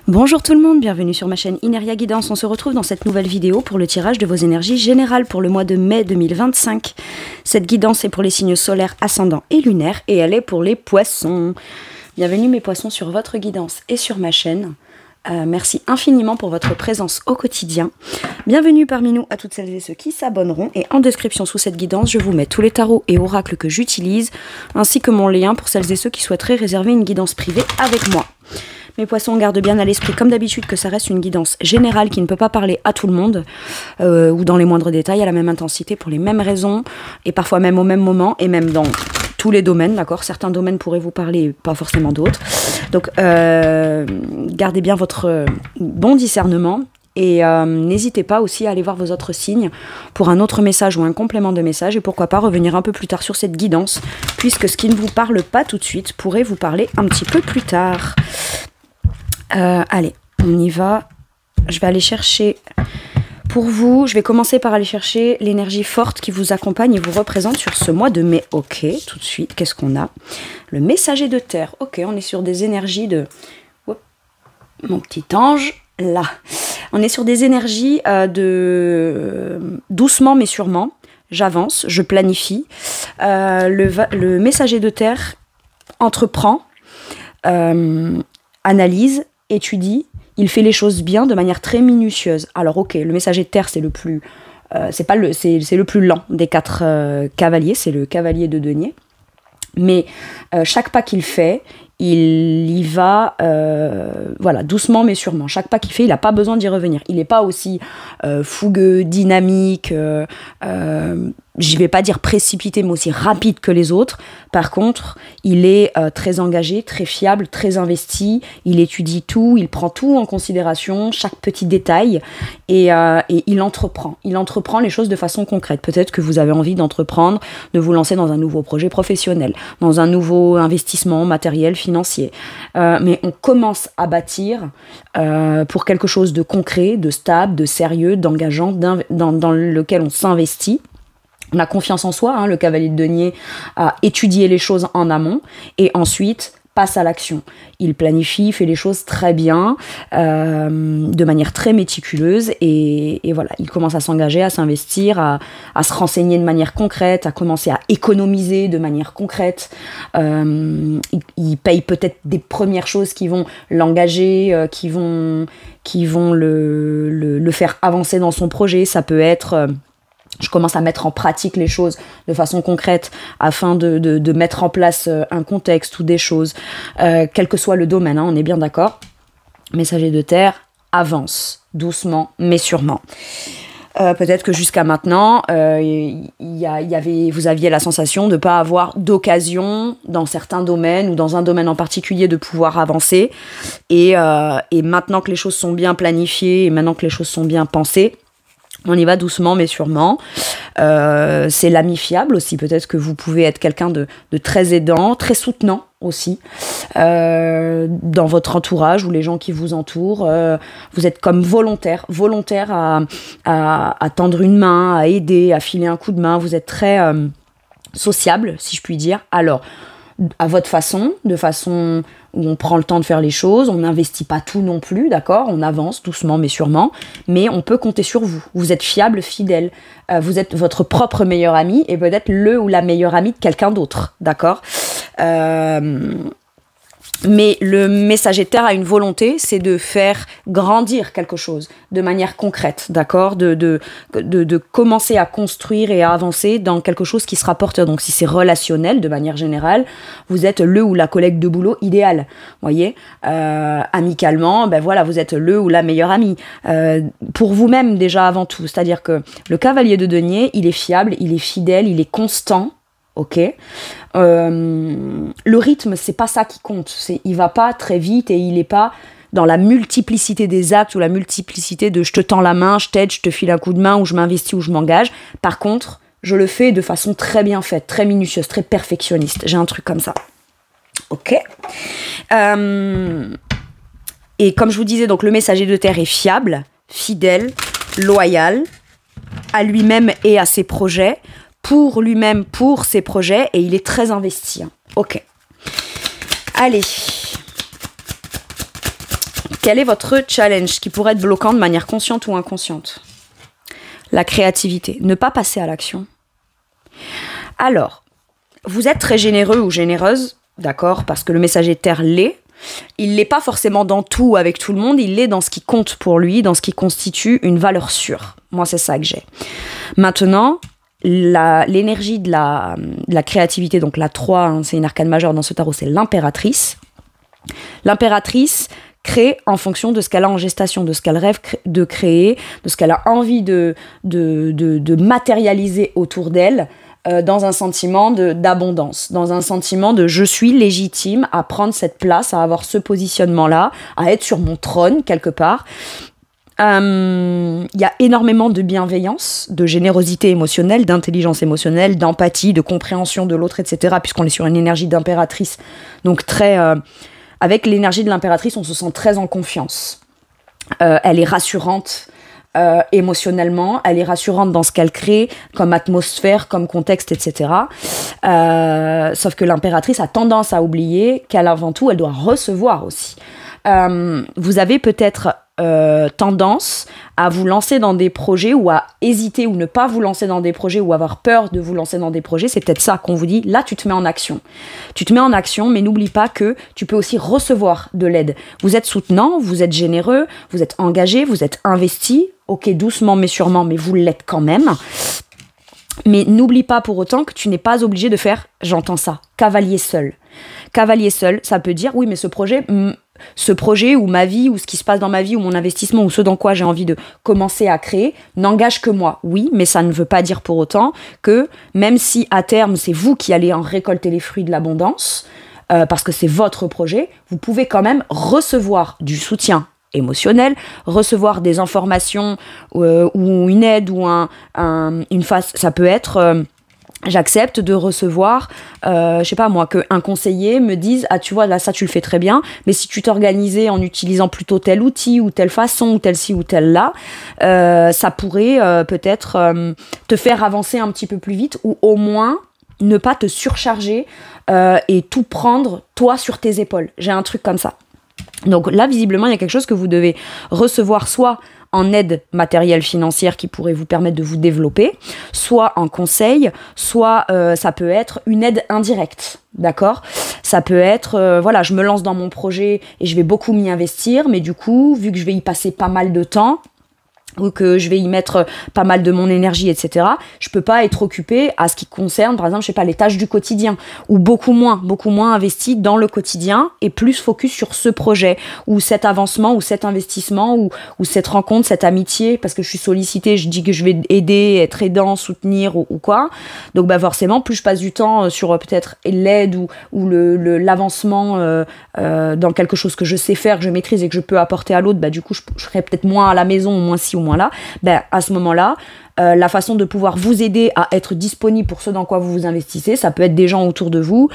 Bonjour tout le monde, bienvenue sur ma chaîne Ineria Guidance. On se retrouve dans cette nouvelle vidéo pour le tirage de vos énergies générales pour le mois de mai 2025. Cette guidance est pour les signes solaires, ascendants et lunaires et elle est pour les poissons. Bienvenue mes poissons sur votre guidance et sur ma chaîne. Merci infiniment pour votre présence au quotidien. Bienvenue parmi nous à toutes celles et ceux qui s'abonneront. Et en description sous cette guidance, je vous mets tous les tarots et oracles que j'utilise, ainsi que mon lien pour celles et ceux qui souhaiteraient réserver une guidance privée avec moi. Mes poissons, gardent bien à l'esprit, comme d'habitude, que ça reste une guidance générale qui ne peut pas parler à tout le monde, ou dans les moindres détails, à la même intensité, pour les mêmes raisons, et parfois même au même moment, et même dans tous les domaines, d'accord? Certains domaines pourraient vous parler, pas forcément d'autres. Donc, gardez bien votre bon discernement, et n'hésitez pas aussi à aller voir vos autres signes pour un autre message ou un complément de message, et pourquoi pas revenir un peu plus tard sur cette guidance, puisque ce qui ne vous parle pas tout de suite pourrait vous parler un petit peu plus tard. Allez, on y va. Je vais aller chercher pour vous. Je vais commencer par aller chercher l'énergie forte qui vous accompagne et vous représente sur ce mois de mai. Ok, tout de suite, qu'est-ce qu'on a? Le messager de terre. Ok, on est sur des énergies de... Oups, mon petit ange, là. On est sur des énergies de... doucement mais sûrement. J'avance, je planifie. Le messager de terre entreprend, analyse, étudie, il fait les choses bien de manière très minutieuse. Alors ok, le messager de terre c'est le plus c'est le plus lent des quatre cavaliers, c'est le cavalier de denier. Mais chaque pas qu'il fait, il y va voilà, doucement mais sûrement. Chaque pas qu'il fait, il n'a pas besoin d'y revenir. Il n'est pas aussi fougueux, dynamique, je vais pas dire précipité, mais aussi rapide que les autres. Par contre, il est très engagé, très fiable, très investi. Il étudie tout, il prend tout en considération, chaque petit détail, et il entreprend. Il entreprend les choses de façon concrète. Peut-être que vous avez envie d'entreprendre, de vous lancer dans un nouveau projet professionnel, dans un nouveau investissement matériel, financier. Mais on commence à bâtir pour quelque chose de concret, de stable, de sérieux, d'engageant, dans lequel on s'investit. On a confiance en soi, hein, le cavalier de denier a étudié les choses en amont et ensuite passe à l'action. Il planifie, fait les choses très bien, de manière très méticuleuse et voilà, il commence à s'engager, à s'investir, à se renseigner de manière concrète, à commencer à économiser de manière concrète. Il paye peut-être des premières choses qui vont l'engager, qui vont le faire avancer dans son projet. Ça peut être... je commence à mettre en pratique les choses de façon concrète afin de mettre en place un contexte ou des choses, quel que soit le domaine, hein, on est bien d'accord. Messager de terre avance doucement mais sûrement. Peut-être que jusqu'à maintenant, vous aviez la sensation de ne pas avoir d'occasion dans certains domaines ou dans un domaine en particulier de pouvoir avancer. Et maintenant que les choses sont bien planifiées et maintenant que les choses sont bien pensées, on y va doucement mais sûrement. C'est l'ami fiable aussi. Peut-être que vous pouvez être quelqu'un de très aidant, très soutenant aussi dans votre entourage ou les gens qui vous entourent. Vous êtes comme volontaire à tendre une main, à aider, à filer un coup de main. Vous êtes très sociable, si je puis dire. Alors, à votre façon, de façon où on prend le temps de faire les choses, on n'investit pas tout non plus, d'accord? On avance doucement mais sûrement, mais on peut compter sur vous. Vous êtes fiable, fidèle, vous êtes votre propre meilleur ami et peut-être le ou la meilleure amie de quelqu'un d'autre, d'accord? Mais le messager de terre a une volonté, c'est de faire grandir quelque chose de manière concrète, d'accord, de commencer à construire et à avancer dans quelque chose qui sera porteur. Donc si c'est relationnel, de manière générale, vous êtes le ou la collègue de boulot idéal, voyez. Amicalement, ben voilà, vous êtes le ou la meilleure amie. Pour vous-même déjà avant tout, c'est-à-dire que le cavalier de denier, il est fiable, il est fidèle, il est constant. Ok, le rythme c'est pas ça qui compte, il va pas très vite et il est pas dans la multiplicité des actes ou la multiplicité de je te tends la main, je t'aide, je te file un coup de main ou je m'investis ou je m'engage. Par contre, je le fais de façon très bien faite, très minutieuse, très perfectionniste. J'ai un truc comme ça. Ok. Et comme je vous disais, donc le messager de terre est fiable, fidèle, loyal à lui-même et à ses projets. Pour lui-même, pour ses projets, et il est très investi. Ok. Allez. Quel est votre challenge qui pourrait être bloquant de manière consciente ou inconsciente? La créativité. Ne pas passer à l'action. Alors, vous êtes très généreux ou généreuse, d'accord, parce que le messager de terre l'est. Il l'est pas forcément dans tout avec tout le monde, il l'est dans ce qui compte pour lui, dans ce qui constitue une valeur sûre. Moi, c'est ça que j'ai. Maintenant, l'énergie de la créativité, donc la 3, hein, c'est une arcane majeure dans ce tarot, c'est l'impératrice. L'impératrice crée en fonction de ce qu'elle a en gestation, de ce qu'elle rêve de créer, de ce qu'elle a envie de matérialiser autour d'elle, dans un sentiment d'abondance, dans un sentiment de je suis légitime à prendre cette place, à avoir ce positionnement-là, à être sur mon trône quelque part. Il y a énormément de bienveillance, de générosité émotionnelle, d'intelligence émotionnelle, d'empathie, de compréhension de l'autre, etc. Puisqu'on est sur une énergie d'impératrice. Donc très... avec l'énergie de l'impératrice, on se sent très en confiance. Elle est rassurante. Émotionnellement, elle est rassurante dans ce qu'elle crée comme atmosphère, comme contexte, etc. Sauf que l'impératrice a tendance à oublier qu'elle, avant tout, elle doit recevoir aussi. Vous avez peut-être tendance à vous lancer dans des projets ou à hésiter ou ne pas vous lancer dans des projets ou avoir peur de vous lancer dans des projets. C'est peut-être ça qu'on vous dit. Là, tu te mets en action. Tu te mets en action, mais n'oublie pas que tu peux aussi recevoir de l'aide. Vous êtes soutenant, vous êtes généreux, vous êtes engagé, vous êtes investi. Ok, doucement mais sûrement, mais vous l'êtes quand même. Mais n'oublie pas pour autant que tu n'es pas obligé de faire, j'entends ça, cavalier seul. Cavalier seul, ça peut dire, oui, mais ce projet ou ma vie ou ce qui se passe dans ma vie ou mon investissement ou ce dans quoi j'ai envie de commencer à créer n'engage que moi. Oui, mais ça ne veut pas dire pour autant que même si à terme c'est vous qui allez en récolter les fruits de l'abondance, parce que c'est votre projet, vous pouvez quand même recevoir du soutien émotionnel, recevoir des informations ou une aide ou une phase, ça peut être... J'accepte de recevoir, je sais pas moi, qu'un conseiller me dise « Ah, tu vois, là, ça, tu le fais très bien, mais si tu t'organisais en utilisant plutôt tel outil ou telle façon ou tel ci ou tel là, ça pourrait peut-être te faire avancer un petit peu plus vite ou au moins ne pas te surcharger et tout prendre, toi, sur tes épaules. » J'ai un truc comme ça. Donc là, visiblement, il y a quelque chose que vous devez recevoir soit en aide matérielle financière qui pourrait vous permettre de vous développer, soit en conseil, soit ça peut être une aide indirecte, d'accord ? Ça peut être, voilà, je me lance dans mon projet et je vais beaucoup m'y investir, mais du coup, vu que je vais y passer pas mal de temps, ou que je vais y mettre pas mal de mon énergie, etc., je peux pas être occupée à ce qui concerne, par exemple, je sais pas, les tâches du quotidien, ou beaucoup moins investi dans le quotidien, et plus focus sur ce projet, ou cet avancement, ou cet investissement, ou cette rencontre, cette amitié, parce que je suis sollicitée, je dis que je vais aider, être aidant, soutenir, ou quoi. Donc, bah, forcément, plus je passe du temps sur peut-être l'aide, ou l'avancement dans quelque chose que je sais faire, que je maîtrise et que je peux apporter à l'autre, bah, du coup, je serai peut-être moins à la maison, ou moins ci, ou moins là, ben, à ce moment-là, la façon de pouvoir vous aider à être disponible pour ce dans quoi vous vous investissez, ça peut être des gens autour de vous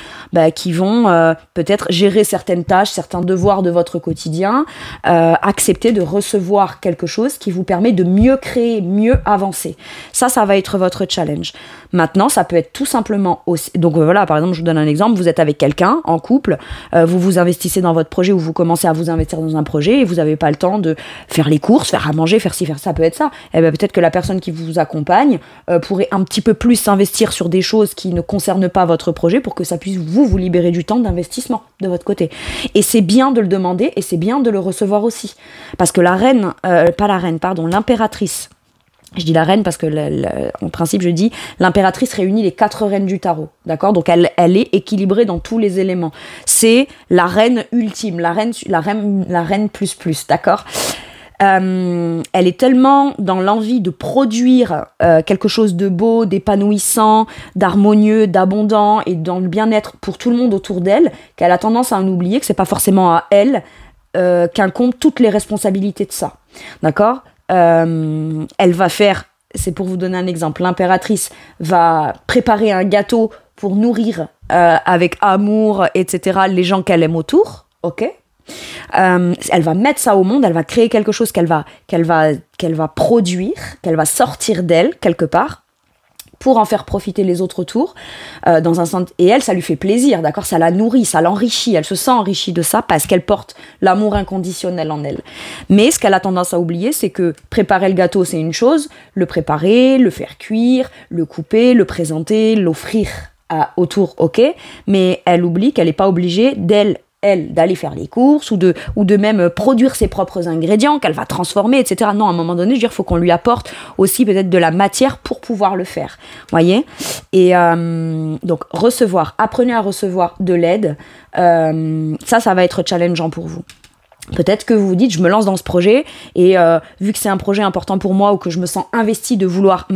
qui vont peut-être gérer certaines tâches, certains devoirs de votre quotidien, accepter de recevoir quelque chose qui vous permet de mieux créer, mieux avancer. Ça va être votre challenge. Maintenant, ça peut être tout simplement aussi... Donc voilà, par exemple, je vous donne un exemple, vous êtes avec quelqu'un, en couple, vous vous investissez dans votre projet ou vous commencez à vous investir dans un projet et vous n'avez pas le temps de faire les courses, faire à manger, faire ci, faire ça, peut être ça. Et bien peut-être que la personne qui vous accompagne pourrait un petit peu plus s'investir sur des choses qui ne concernent pas votre projet pour que ça puisse vous libérer du temps d'investissement de votre côté. Et c'est bien de le demander et c'est bien de le recevoir aussi. Parce que l'impératrice, je dis la reine parce que, en principe, je dis l'impératrice réunit les 4 reines du tarot, d'accord ? Donc, elle est équilibrée dans tous les éléments. C'est la reine ultime, la reine plus, d'accord ? Elle est tellement dans l'envie de produire quelque chose de beau, d'épanouissant, d'harmonieux, d'abondant et dans le bien-être pour tout le monde autour d'elle qu'elle a tendance à en oublier que c'est pas forcément à elle qu'incombe toutes les responsabilités de ça, d'accord ? Elle va faire, c'est pour vous donner un exemple, l'impératrice va préparer un gâteau pour nourrir avec amour, etc., les gens qu'elle aime autour, ok ? Elle va mettre ça au monde, elle va créer quelque chose qu'elle va produire, qu'elle va sortir d'elle quelque part, pour en faire profiter les autres autour, dans un sens, et elle, ça lui fait plaisir, d'accord, ça la nourrit, ça l'enrichit, elle se sent enrichie de ça parce qu'elle porte l'amour inconditionnel en elle. Mais ce qu'elle a tendance à oublier, c'est que préparer le gâteau, c'est une chose, le préparer, le faire cuire, le couper, le présenter, l'offrir autour, ok, mais elle oublie qu'elle n'est pas obligée d'aller faire les courses ou de même produire ses propres ingrédients qu'elle va transformer, etc. Non, à un moment donné, je veux dire, il faut qu'on lui apporte aussi peut-être de la matière pour pouvoir le faire. Voyez. Et donc, apprenez à recevoir de l'aide. Ça va être challengeant pour vous. Peut-être que vous vous dites, je me lance dans ce projet et vu que c'est un projet important pour moi ou que je me sens investie de vouloir...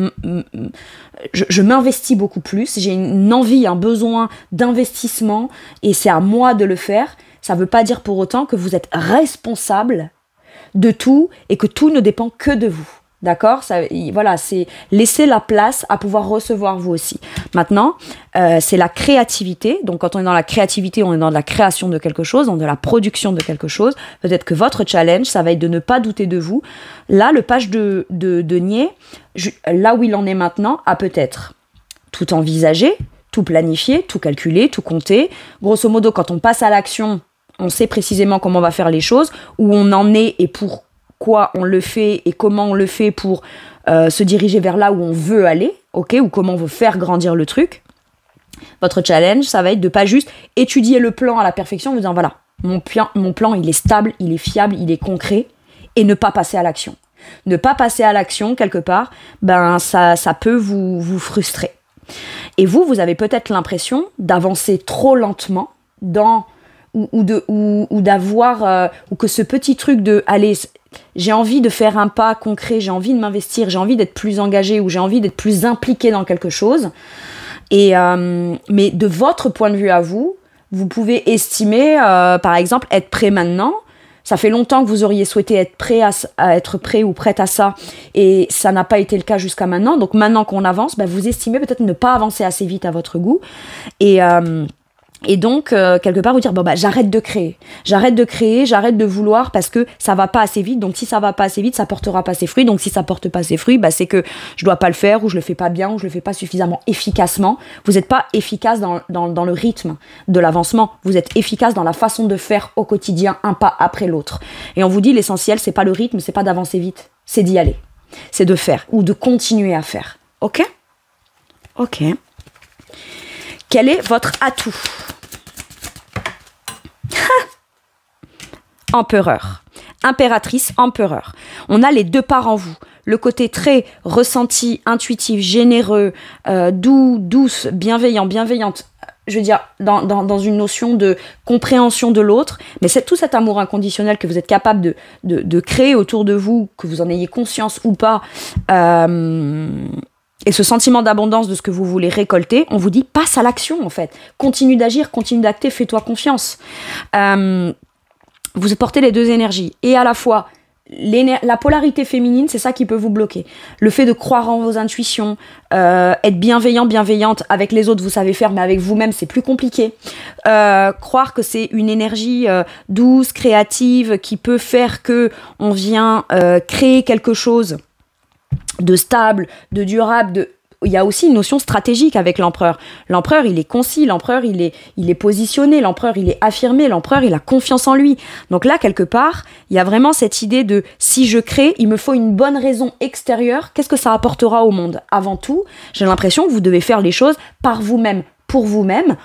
Je m'investis beaucoup plus, j'ai une envie, un besoin d'investissement et c'est à moi de le faire. Ça ne veut pas dire pour autant que vous êtes responsable de tout et que tout ne dépend que de vous. D'accord ? Voilà, c'est laisser la place à pouvoir recevoir vous aussi. Maintenant, c'est la créativité. Donc, quand on est dans la créativité, on est dans la création de quelque chose, dans de la production de quelque chose. Peut-être que votre challenge, ça va être de ne pas douter de vous. Là, le page de denier, là où il en est maintenant, a peut-être tout envisagé, tout planifié, tout calculé, tout compté. Grosso modo, quand on passe à l'action, on sait précisément comment on va faire les choses, où on en est et pourquoi on le fait et comment on le fait pour se diriger vers là où on veut aller, ok, ou comment on veut faire grandir le truc. Votre challenge, ça va être de pas juste étudier le plan à la perfection en vous disant voilà, mon plan il est stable, il est fiable, il est concret, et ne pas passer à l'action. Ne pas passer à l'action quelque part, ben ça peut vous frustrer. Et vous avez peut-être l'impression d'avancer trop lentement ou d'avoir ou que ce petit truc de allez, j'ai envie de faire un pas concret, j'ai envie de m'investir, j'ai envie d'être plus engagée ou j'ai envie d'être plus impliquée dans quelque chose. Et mais de votre point de vue à vous, vous pouvez estimer, par exemple, être prêt maintenant. Ça fait longtemps que vous auriez souhaité être prêt à être prêt ou prête à ça et ça n'a pas été le cas jusqu'à maintenant. Donc maintenant qu'on avance, ben vous estimez peut-être ne pas avancer assez vite à votre goût. Et donc, quelque part, vous dire, bon, bah, j'arrête de créer, j'arrête de vouloir parce que ça va pas assez vite. Donc, si ça va pas assez vite, ça portera pas ses fruits. Donc, si ça porte pas ses fruits, bah, c'est que je dois pas le faire ou je le fais pas bien ou je le fais pas suffisamment efficacement. Vous n'êtes pas efficace dans le rythme de l'avancement. Vous êtes efficace dans la façon de faire au quotidien, un pas après l'autre. Et on vous dit, l'essentiel, c'est pas le rythme, c'est pas d'avancer vite, c'est d'y aller. C'est de faire ou de continuer à faire. Ok ? Ok. Quel est votre atout ? Empereur. Impératrice, empereur. On a les deux parts en vous. Le côté très ressenti, intuitif, généreux, doux, douce, bienveillante. Je veux dire, dans une notion de compréhension de l'autre. Mais c'est tout cet amour inconditionnel que vous êtes capable de créer autour de vous, que vous en ayez conscience ou pas, et ce sentiment d'abondance de ce que vous voulez récolter, on vous dit passe à l'action en fait. Continue d'agir, continue d'acter, fais-toi confiance. Vous portez les deux énergies. Et à la fois, la polarité féminine, c'est ça qui peut vous bloquer. Le fait de croire en vos intuitions, être bienveillante avec les autres, vous savez faire, mais avec vous-même, c'est plus compliqué. Croire que c'est une énergie douce, créative, qui peut faire que on vient créer quelque chose de stable, de durable, il y a aussi une notion stratégique avec l'empereur. L'empereur, il est concis, l'empereur, il est positionné, l'empereur, il est affirmé, l'empereur, il a confiance en lui. Donc là, quelque part, il y a vraiment cette idée de si je crée, il me faut une bonne raison extérieure. Qu'est-ce que ça apportera au monde ? Avant tout, j'ai l'impression que vous devez faire les choses par vous-même, pour vous-même,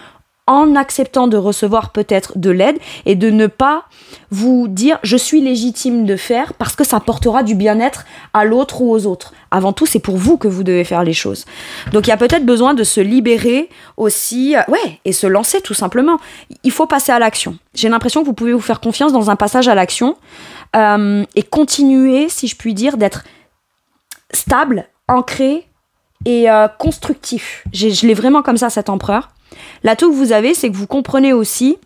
en acceptant de recevoir peut-être de l'aide et de ne pas vous dire « je suis légitime de faire » parce que ça apportera du bien-être à l'autre ou aux autres. Avant tout, c'est pour vous que vous devez faire les choses. Donc, il y a peut-être besoin de se libérer aussi, et se lancer tout simplement. Il faut passer à l'action. J'ai l'impression que vous pouvez vous faire confiance dans un passage à l'action et continuer, si je puis dire, d'être stable, ancré et constructif. Je l'ai vraiment comme ça, cet empereur. L'atout que vous avez, c'est que vous comprenez aussi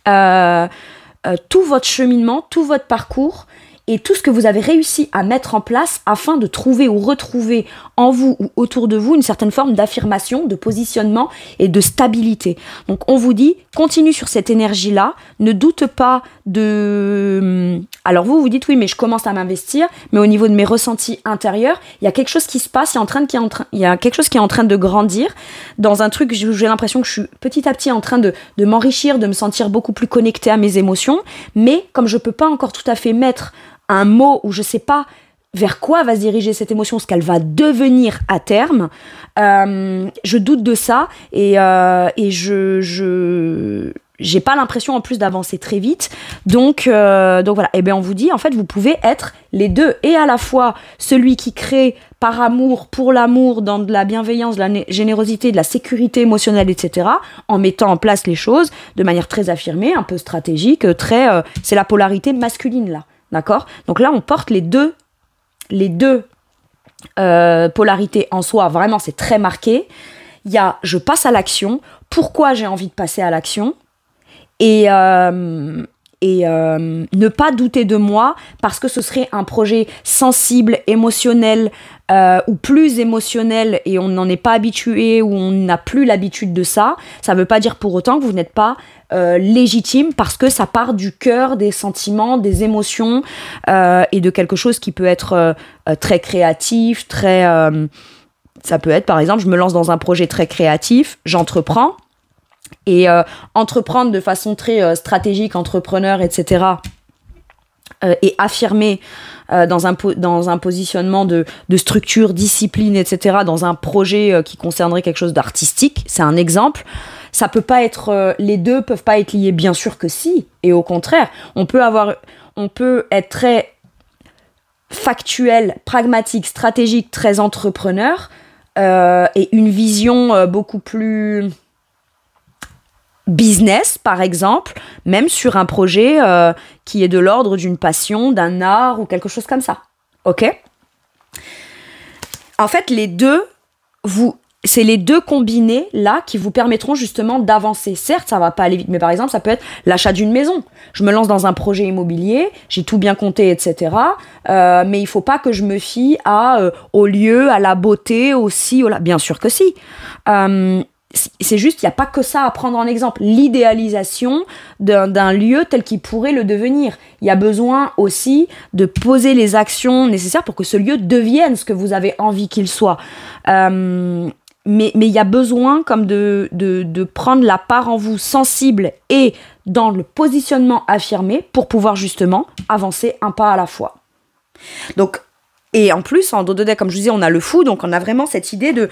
tout votre cheminement, tout votre parcours et tout ce que vous avez réussi à mettre en place afin de trouver ou retrouver en vous ou autour de vous une certaine forme d'affirmation, de positionnement et de stabilité. Donc on vous dit, continue sur cette énergie-là, ne doute pas de... Alors vous dites oui mais je commence à m'investir, mais au niveau de mes ressentis intérieurs, il y a quelque chose qui se passe, il y a quelque chose qui est en train de grandir dans un truc, j'ai l'impression que je suis petit à petit en train de m'enrichir, de me sentir beaucoup plus connectée à mes émotions, mais comme je peux pas encore tout à fait mettre un mot où je sais pas vers quoi va se diriger cette émotion, ce qu'elle va devenir à terme, je doute de ça et j'ai pas l'impression en plus d'avancer très vite, donc voilà. Et bien on vous dit en fait vous pouvez être les deux, et à la fois celui qui crée par amour, pour l'amour, dans de la bienveillance, de la générosité, de la sécurité émotionnelle, etc., en mettant en place les choses de manière très affirmée, un peu stratégique, c'est la polarité masculine là, d'accord? Donc là on porte les deux polarités en soi, vraiment c'est très marqué. Il y a je passe à l'action, pourquoi j'ai envie de passer à l'action, et ne pas douter de moi parce que ce serait un projet sensible, émotionnel ou plus émotionnel et on n'en est pas habitué ou on n'a plus l'habitude de ça. Ça ne veut pas dire pour autant que vous n'êtes pas légitime parce que ça part du cœur, des sentiments, des émotions et de quelque chose qui peut être très créatif, ça peut être par exemple je me lance dans un projet très créatif, j'entreprends. Et entreprendre de façon très stratégique, entrepreneur, etc. Et affirmer dans un positionnement de structure, discipline, etc. dans un projet qui concernerait quelque chose d'artistique, c'est un exemple. Ça peut pas être, les deux peuvent pas être liés, bien sûr que si. Et au contraire, on peut être très factuel, pragmatique, stratégique, très entrepreneur et une vision beaucoup plus business, par exemple, même sur un projet qui est de l'ordre d'une passion, d'un art ou quelque chose comme ça. Ok ? En fait, c'est les deux combinés là qui vous permettront justement d'avancer. Certes, ça va pas aller vite, mais par exemple, ça peut être l'achat d'une maison. Je me lance dans un projet immobilier, j'ai tout bien compté, etc. Mais il faut pas que je me fie au lieu, à la beauté, aussi. Bien sûr que si. C'est juste, il n'y a pas que ça à prendre en exemple. L'idéalisation d'un lieu tel qu'il pourrait le devenir. Il y a besoin aussi de poser les actions nécessaires pour que ce lieu devienne ce que vous avez envie qu'il soit. Mais il y a besoin comme de prendre la part en vous sensible et dans le positionnement affirmé pour pouvoir justement avancer un pas à la fois. Donc, et en plus, en dos de deck, comme je vous disais, on a le fou, donc on a vraiment cette idée de...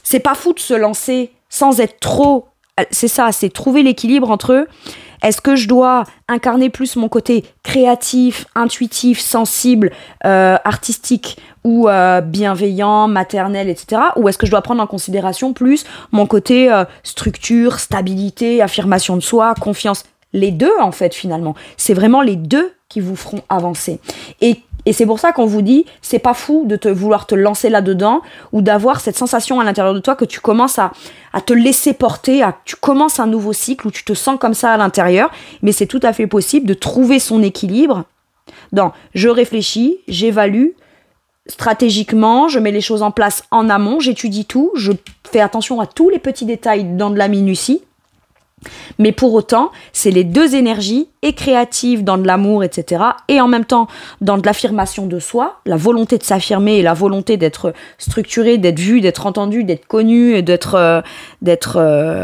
C'est pas fou de se lancer sans être trop... C'est ça, c'est trouver l'équilibre entre est-ce que je dois incarner plus mon côté créatif, intuitif, sensible, artistique ou bienveillant, maternel, etc. Ou est-ce que je dois prendre en considération plus mon côté structure, stabilité, affirmation de soi, confiance. Les deux, en fait, finalement. C'est vraiment les deux qui vous feront avancer. Et c'est pour ça qu'on vous dit, c'est pas fou de vouloir te lancer là-dedans ou d'avoir cette sensation à l'intérieur de toi que tu commences à te laisser porter, tu commences un nouveau cycle où tu te sens comme ça à l'intérieur. Mais c'est tout à fait possible de trouver son équilibre dans je réfléchis, j'évalue stratégiquement, je mets les choses en place en amont, j'étudie tout, je fais attention à tous les petits détails dans de la minutie. Mais pour autant, c'est les deux énergies, et créatives dans de l'amour, etc., et en même temps dans de l'affirmation de soi, la volonté de s'affirmer et la volonté d'être structuré, d'être vu, d'être entendu, d'être connu, et d'être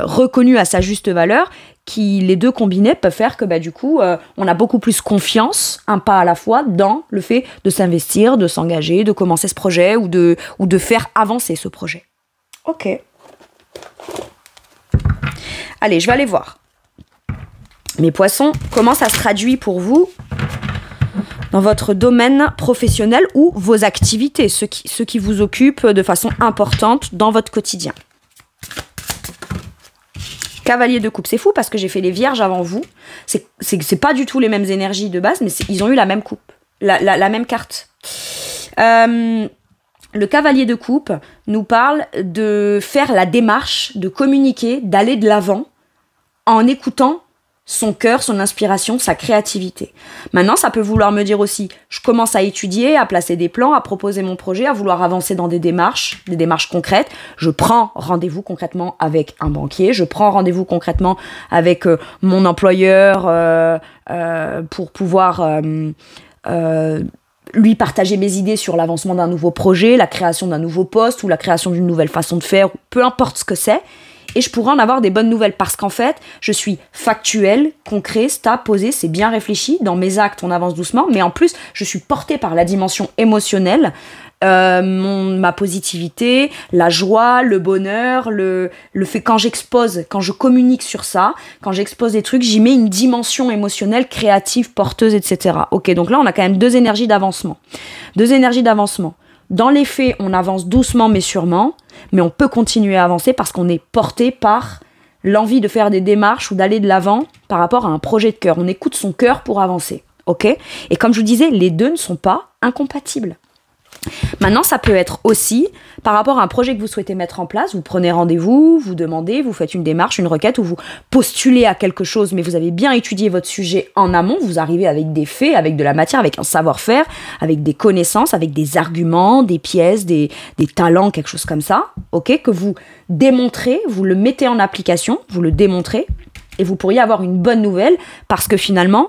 reconnu à sa juste valeur, qui les deux combinés peuvent faire que du coup, on a beaucoup plus confiance, un pas à la fois, dans le fait de s'investir, de s'engager, de commencer ce projet ou de faire avancer ce projet. Ok. Allez, je vais aller voir. Mes poissons, comment ça se traduit pour vous dans votre domaine professionnel ou vos activités, ceux qui vous occupent de façon importante dans votre quotidien. Cavalier de coupe, c'est fou parce que j'ai fait les vierges avant vous. C'est pas du tout les mêmes énergies de base, mais ils ont eu la même coupe, la même carte. Le cavalier de coupe nous parle de faire la démarche, de communiquer, d'aller de l'avant en écoutant son cœur, son inspiration, sa créativité. Maintenant, ça peut vouloir me dire aussi, je commence à étudier, à placer des plans, à proposer mon projet, à vouloir avancer dans des démarches concrètes. Je prends rendez-vous concrètement avec un banquier, je prends rendez-vous concrètement avec mon employeur pour pouvoir lui partager mes idées sur l'avancement d'un nouveau projet, la création d'un nouveau poste ou la création d'une nouvelle façon de faire, peu importe ce que c'est. Et je pourrais en avoir des bonnes nouvelles parce qu'en fait, je suis factuel, concret, stable, posé, c'est bien réfléchi. Dans mes actes, on avance doucement, mais en plus, je suis portée par la dimension émotionnelle, ma positivité, la joie, le bonheur, le fait quand je communique sur ça, quand j'expose des trucs, j'y mets une dimension émotionnelle, créative, porteuse, etc. Ok, donc là, on a quand même deux énergies d'avancement. Dans les faits, on avance doucement mais sûrement, mais on peut continuer à avancer parce qu'on est porté par l'envie de faire des démarches ou d'aller de l'avant par rapport à un projet de cœur. On écoute son cœur pour avancer, ok ? Et comme je vous disais, les deux ne sont pas incompatibles. Maintenant, ça peut être aussi par rapport à un projet que vous souhaitez mettre en place. Vous prenez rendez-vous, vous demandez, vous faites une démarche, une requête ou vous postulez à quelque chose, mais vous avez bien étudié votre sujet en amont. Vous arrivez avec des faits, avec de la matière, avec un savoir-faire, avec des connaissances, avec des arguments, des pièces, des talents, quelque chose comme ça, ok, que vous démontrez, vous le mettez en application, vous le démontrez. Et vous pourriez avoir une bonne nouvelle parce que finalement,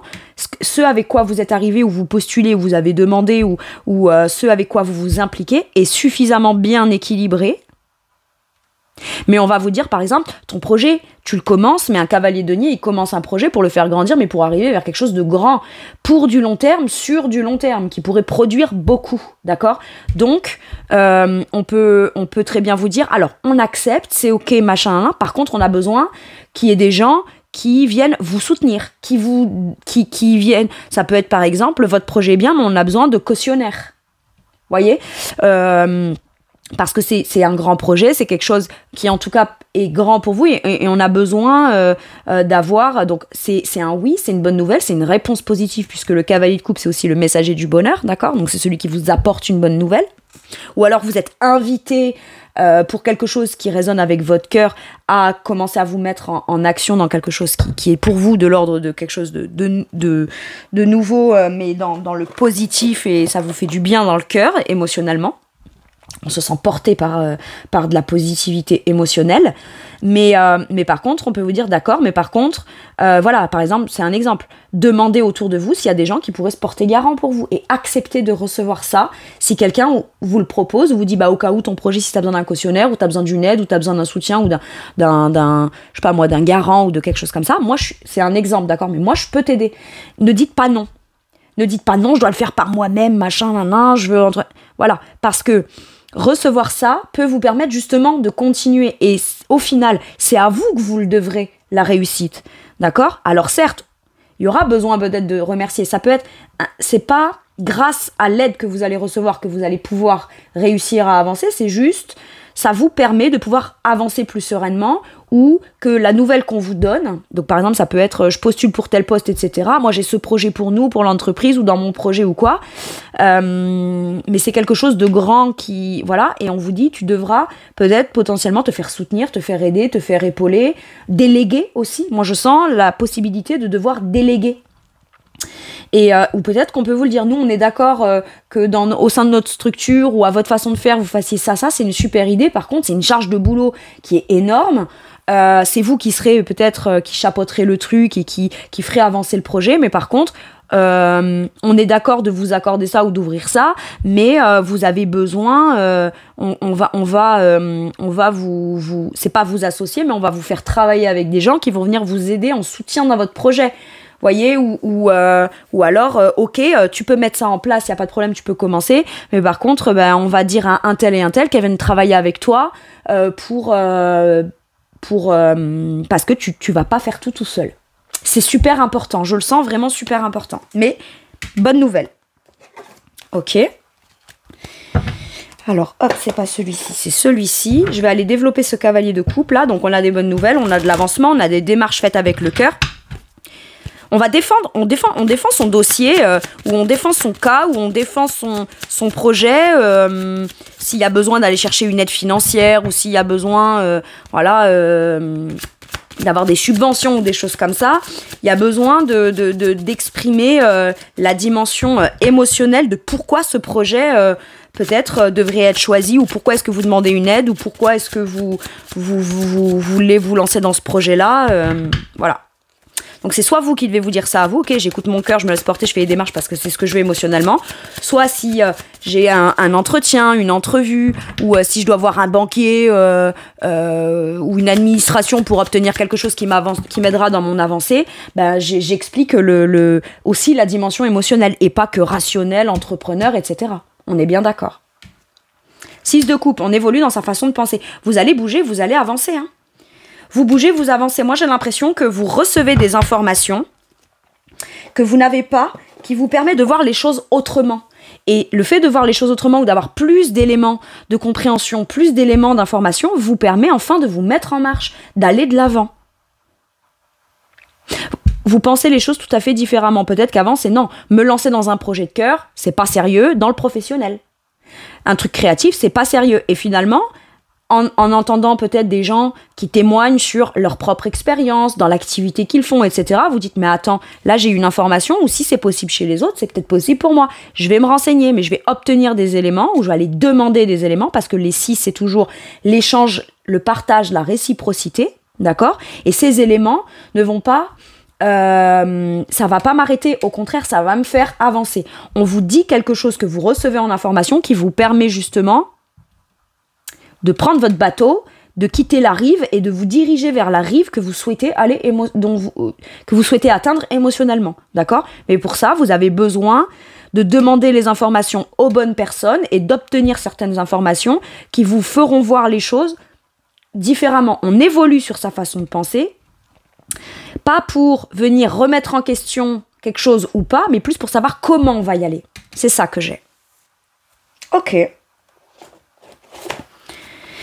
ce avec quoi vous êtes arrivé ou vous postulez ou vous avez demandé ou ce avec quoi vous vous impliquez est suffisamment bien équilibré. Mais on va vous dire, par exemple, ton projet, tu le commences, mais un cavalier denier, il commence un projet pour le faire grandir, mais pour arriver vers quelque chose de grand, pour du long terme, sur du long terme, qui pourrait produire beaucoup, d'accord ? Donc, on peut très bien vous dire, alors, on accepte, c'est ok, machin, par contre, on a besoin qu'il y ait des gens qui viennent vous soutenir, qui viennent, ça peut être par exemple, votre projet est bien, mais on a besoin de cautionnaires, voyez, parce que c'est un grand projet, c'est quelque chose qui en tout cas est grand pour vous et on a besoin d'avoir, donc c'est un oui, c'est une bonne nouvelle, c'est une réponse positive puisque le cavalier de coupe c'est aussi le messager du bonheur, d'accord, donc c'est celui qui vous apporte une bonne nouvelle, ou alors vous êtes invité pour quelque chose qui résonne avec votre cœur, à commencer à vous mettre en action dans quelque chose qui est pour vous de l'ordre de quelque chose de nouveau, mais dans le positif et ça vous fait du bien dans le cœur, émotionnellement. On se sent porté par de la positivité émotionnelle. Mais par contre, on peut vous dire d'accord, mais par contre, voilà, par exemple, c'est un exemple. Demandez autour de vous s'il y a des gens qui pourraient se porter garant pour vous et accepter de recevoir ça. Si quelqu'un vous le propose, ou vous dit, bah, au cas où ton projet, si t'as besoin d'un cautionnaire, ou t'as besoin d'une aide, ou t'as besoin d'un soutien, ou d'un je sais pas moi, d'un garant, ou de quelque chose comme ça, moi, c'est un exemple, d'accord, mais moi, je peux t'aider. Ne dites pas non. Ne dites pas non, je dois le faire par moi-même, machin, je veux... Voilà, parce que recevoir ça peut vous permettre justement de continuer. Et au final, c'est à vous que vous le devrez, la réussite. D'accord ? Alors certes, il y aura besoin peut-être de remercier. Ça peut être... C'est pas grâce à l'aide que vous allez recevoir que vous allez pouvoir réussir à avancer. C'est juste... Ça vous permet de pouvoir avancer plus sereinement ou que la nouvelle qu'on vous donne, donc par exemple ça peut être je postule pour tel poste, etc. Moi j'ai ce projet pour nous, pour l'entreprise ou dans mon projet ou quoi, mais c'est quelque chose de grand qui, voilà, et on vous dit tu devras peut-être potentiellement te faire soutenir, te faire aider, te faire épauler, déléguer aussi. Moi je sens la possibilité de devoir déléguer. Et ou peut-être qu'on peut vous le dire, nous on est d'accord que au sein de notre structure ou à votre façon de faire vous fassiez ça, c'est une super idée. Par contre c'est une charge de boulot qui est énorme, c'est vous qui serez peut-être qui chapeauterez le truc et qui ferez avancer le projet, mais par contre on est d'accord de vous accorder ça ou d'ouvrir ça, mais vous avez besoin, on va vous c'est pas vous associer, mais on va vous faire travailler avec des gens qui vont venir vous aider en soutien dans votre projet. Voyez, ou alors, ok, tu peux mettre ça en place, il n'y a pas de problème, tu peux commencer, mais par contre, on va dire à un tel et un tel qu'elles viennent travailler avec toi parce que tu vas pas faire tout seul. C'est super important, je le sens vraiment super important. Mais, bonne nouvelle. Ok. Alors, hop, c'est pas celui-ci, c'est celui-ci. Je vais aller développer ce cavalier de coupe, là. Donc, on a des bonnes nouvelles, on a de l'avancement, on a des démarches faites avec le cœur. On défend son dossier, ou on défend son cas, ou on défend son projet, s'il y a besoin d'aller chercher une aide financière, ou s'il y a besoin, d'avoir des subventions ou des choses comme ça, il y a besoin d'exprimer la dimension émotionnelle de pourquoi ce projet peut-être devrait être choisi, ou pourquoi est-ce que vous demandez une aide, ou pourquoi est-ce que vous voulez vous lancer dans ce projet-là. Voilà. Donc c'est soit vous qui devez vous dire ça à vous, ok, j'écoute mon cœur, je me laisse porter, je fais les démarches parce que c'est ce que je veux émotionnellement, soit si j'ai un entretien, une entrevue, ou si je dois voir un banquier ou une administration pour obtenir quelque chose qui m'aidera dans mon avancée, ben j'explique aussi la dimension émotionnelle et pas que rationnelle, entrepreneur, etc. On est bien d'accord. 6 de coupe, on évolue dans sa façon de penser. Vous allez bouger, vous allez avancer, hein. Vous bougez, vous avancez. Moi, j'ai l'impression que vous recevez des informations que vous n'avez pas, qui vous permet de voir les choses autrement. Et le fait de voir les choses autrement ou d'avoir plus d'éléments de compréhension, plus d'éléments d'information, vous permet enfin de vous mettre en marche, d'aller de l'avant. Vous pensez les choses tout à fait différemment. Peut-être qu'avant, c'est non. Me lancer dans un projet de cœur, c'est pas sérieux dans le professionnel. Un truc créatif, c'est pas sérieux. Et finalement, en entendant peut-être des gens qui témoignent sur leur propre expérience, dans l'activité qu'ils font, etc., vous dites, mais attends, là j'ai une information, ou si c'est possible chez les autres, c'est peut-être possible pour moi. Je vais me renseigner, mais je vais obtenir des éléments, ou je vais aller demander des éléments, parce que les 6, c'est toujours l'échange, le partage, la réciprocité, d'accord? Et ces éléments ne vont pas... ça va pas m'arrêter, au contraire, ça va me faire avancer. On vous dit quelque chose que vous recevez en information qui vous permet justement de prendre votre bateau, de quitter la rive et de vous diriger vers la rive que vous souhaitez que vous souhaitez atteindre émotionnellement, d'accord? Mais pour ça, vous avez besoin de demander les informations aux bonnes personnes et d'obtenir certaines informations qui vous feront voir les choses différemment. On évolue sur sa façon de penser, pas pour venir remettre en question quelque chose ou pas, mais plus pour savoir comment on va y aller. C'est ça que j'ai. Ok.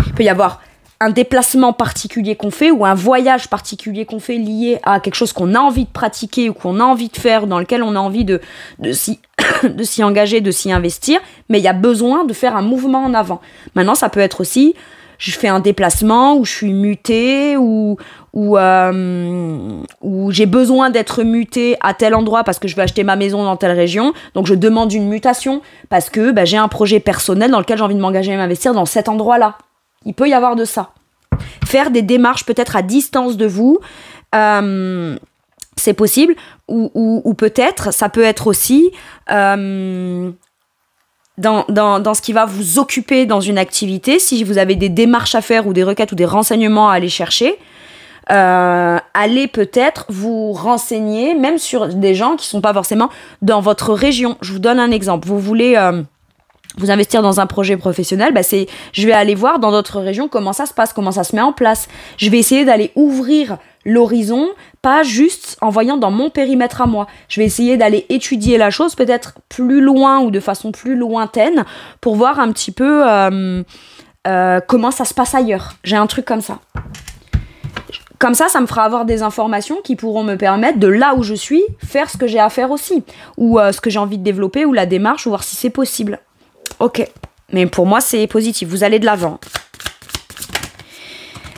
Il peut y avoir un déplacement particulier qu'on fait ou un voyage particulier qu'on fait lié à quelque chose qu'on a envie de pratiquer ou qu'on a envie de faire, dans lequel on a envie de s'y engager, de s'y investir, mais il y a besoin de faire un mouvement en avant. Maintenant, ça peut être aussi, je fais un déplacement où je suis mutée ou j'ai besoin d'être mutée à tel endroit parce que je vais acheter ma maison dans telle région, donc je demande une mutation parce que j'ai un projet personnel dans lequel j'ai envie de m'engager et m'investir dans cet endroit-là. Il peut y avoir de ça. Faire des démarches peut-être à distance de vous, c'est possible. Ou peut-être, ça peut être aussi dans ce qui va vous occuper dans une activité. Si vous avez des démarches à faire ou des requêtes ou des renseignements à aller chercher, allez peut-être vous renseigner même sur des gens qui ne sont pas forcément dans votre région. Je vous donne un exemple. Vous voulez... vous investir dans un projet professionnel, je vais aller voir dans d'autres régions comment ça se passe, comment ça se met en place. Je vais essayer d'aller ouvrir l'horizon, pas juste en voyant dans mon périmètre à moi. Je vais essayer d'aller étudier la chose peut-être plus loin ou de façon plus lointaine pour voir un petit peu comment ça se passe ailleurs. J'ai un truc comme ça. Comme ça me fera avoir des informations qui pourront me permettre de là où je suis, faire ce que j'ai à faire aussi. Ou ce que j'ai envie de développer, ou la démarche, ou voir si c'est possible. Ok, mais pour moi c'est positif, vous allez de l'avant.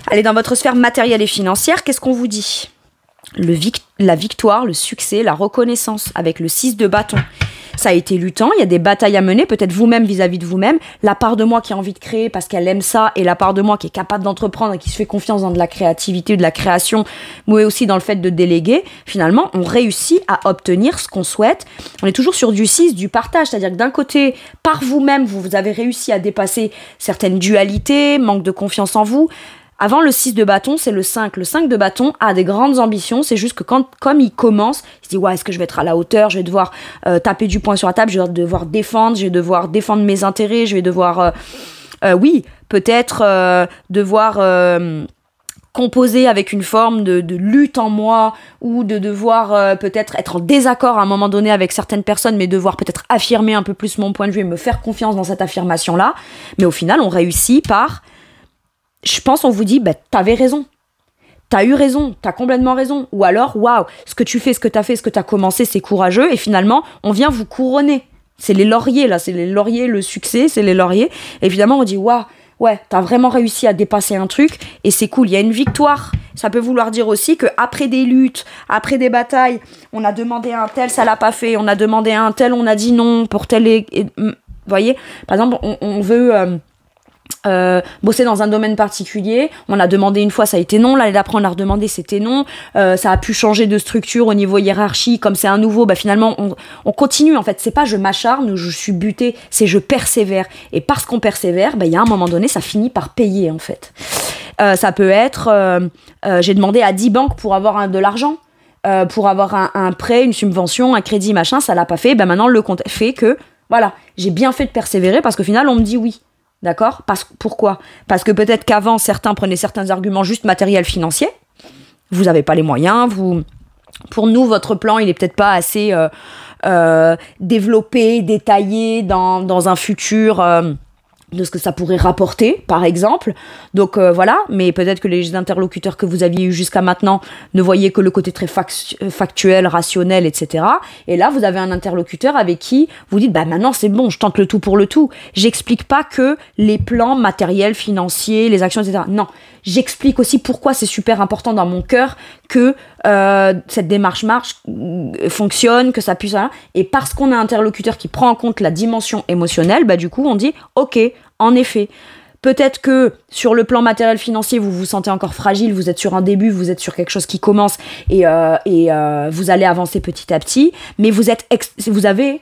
Allez dans votre sphère matérielle et financière, qu'est-ce qu'on vous dit? La victoire, le succès, la reconnaissance avec le 6 de bâton. Ça a été luttant, il y a des batailles à mener, peut-être vous-même vis-à-vis de vous-même, la part de moi qui a envie de créer parce qu'elle aime ça, et la part de moi qui est capable d'entreprendre et qui se fait confiance dans de la créativité ou de la création, mais aussi dans le fait de déléguer. Finalement, on réussit à obtenir ce qu'on souhaite. On est toujours sur du 6, du partage, c'est-à-dire que d'un côté, par vous-même, vous avez réussi à dépasser certaines dualités, manque de confiance en vous. Avant, le 6 de bâton, c'est le 5. Le 5 de bâton a des grandes ambitions. C'est juste que comme il commence, il se dit « Ouais, est-ce que je vais être à la hauteur? Je vais devoir taper du poing sur la table. Je vais devoir défendre. Je vais devoir défendre mes intérêts. Je vais devoir... devoir... composer avec une forme de lutte en moi ou de devoir peut-être être en désaccord à un moment donné avec certaines personnes, mais devoir peut-être affirmer un peu plus mon point de vue et me faire confiance dans cette affirmation-là. Mais au final, on réussit par... Je pense on vous dit, t'avais raison. T'as eu raison, t'as complètement raison. Ou alors, waouh, ce que tu fais, ce que t'as fait, ce que t'as commencé, c'est courageux. Et finalement, on vient vous couronner. C'est les lauriers, là. C'est les lauriers, le succès, c'est les lauriers. Et évidemment, on dit, waouh, ouais, t'as vraiment réussi à dépasser un truc et c'est cool, il y a une victoire. Ça peut vouloir dire aussi qu'après des luttes, après des batailles, on a demandé à un tel, ça l'a pas fait, on a demandé à un tel, on a dit non pour tel vous voyez, par exemple, on veut bosser dans un domaine particulier, on a demandé une fois, ça a été non, l'année d'après on a redemandé, c'était non, ça a pu changer de structure au niveau hiérarchie, comme c'est un nouveau, bah finalement on continue en fait, c'est pas je m'acharne ou je suis buté, c'est je persévère, et parce qu'on persévère, bah il y a un moment donné ça finit par payer en fait. Ça peut être j'ai demandé à 10 banques pour avoir de l'argent, pour avoir un prêt, une subvention, un crédit, machin, ça l'a pas fait, bah maintenant le compte fait que voilà, j'ai bien fait de persévérer parce qu'au final on me dit oui. D'accord ? Pourquoi ? Parce que peut-être qu'avant, certains prenaient certains arguments juste matériels financiers. Vous n'avez pas les moyens. Pour nous, votre plan, il n'est peut-être pas assez développé, détaillé dans un futur de ce que ça pourrait rapporter, par exemple. Donc voilà, mais peut-être que les interlocuteurs que vous aviez eu jusqu'à maintenant ne voyaient que le côté très factuel, rationnel, etc. Et là, vous avez un interlocuteur avec qui vous dites, bah maintenant c'est bon, je tente le tout pour le tout. J'explique pas que les plans matériels, financiers, les actions, etc. Non, j'explique aussi pourquoi c'est super important dans mon cœur que cette démarche fonctionne, que ça puisse... Et parce qu'on a un interlocuteur qui prend en compte la dimension émotionnelle, bah du coup on dit, ok, en effet, peut-être que sur le plan matériel financier, vous vous sentez encore fragile, vous êtes sur un début, vous êtes sur quelque chose qui commence et vous allez avancer petit à petit, mais vous avez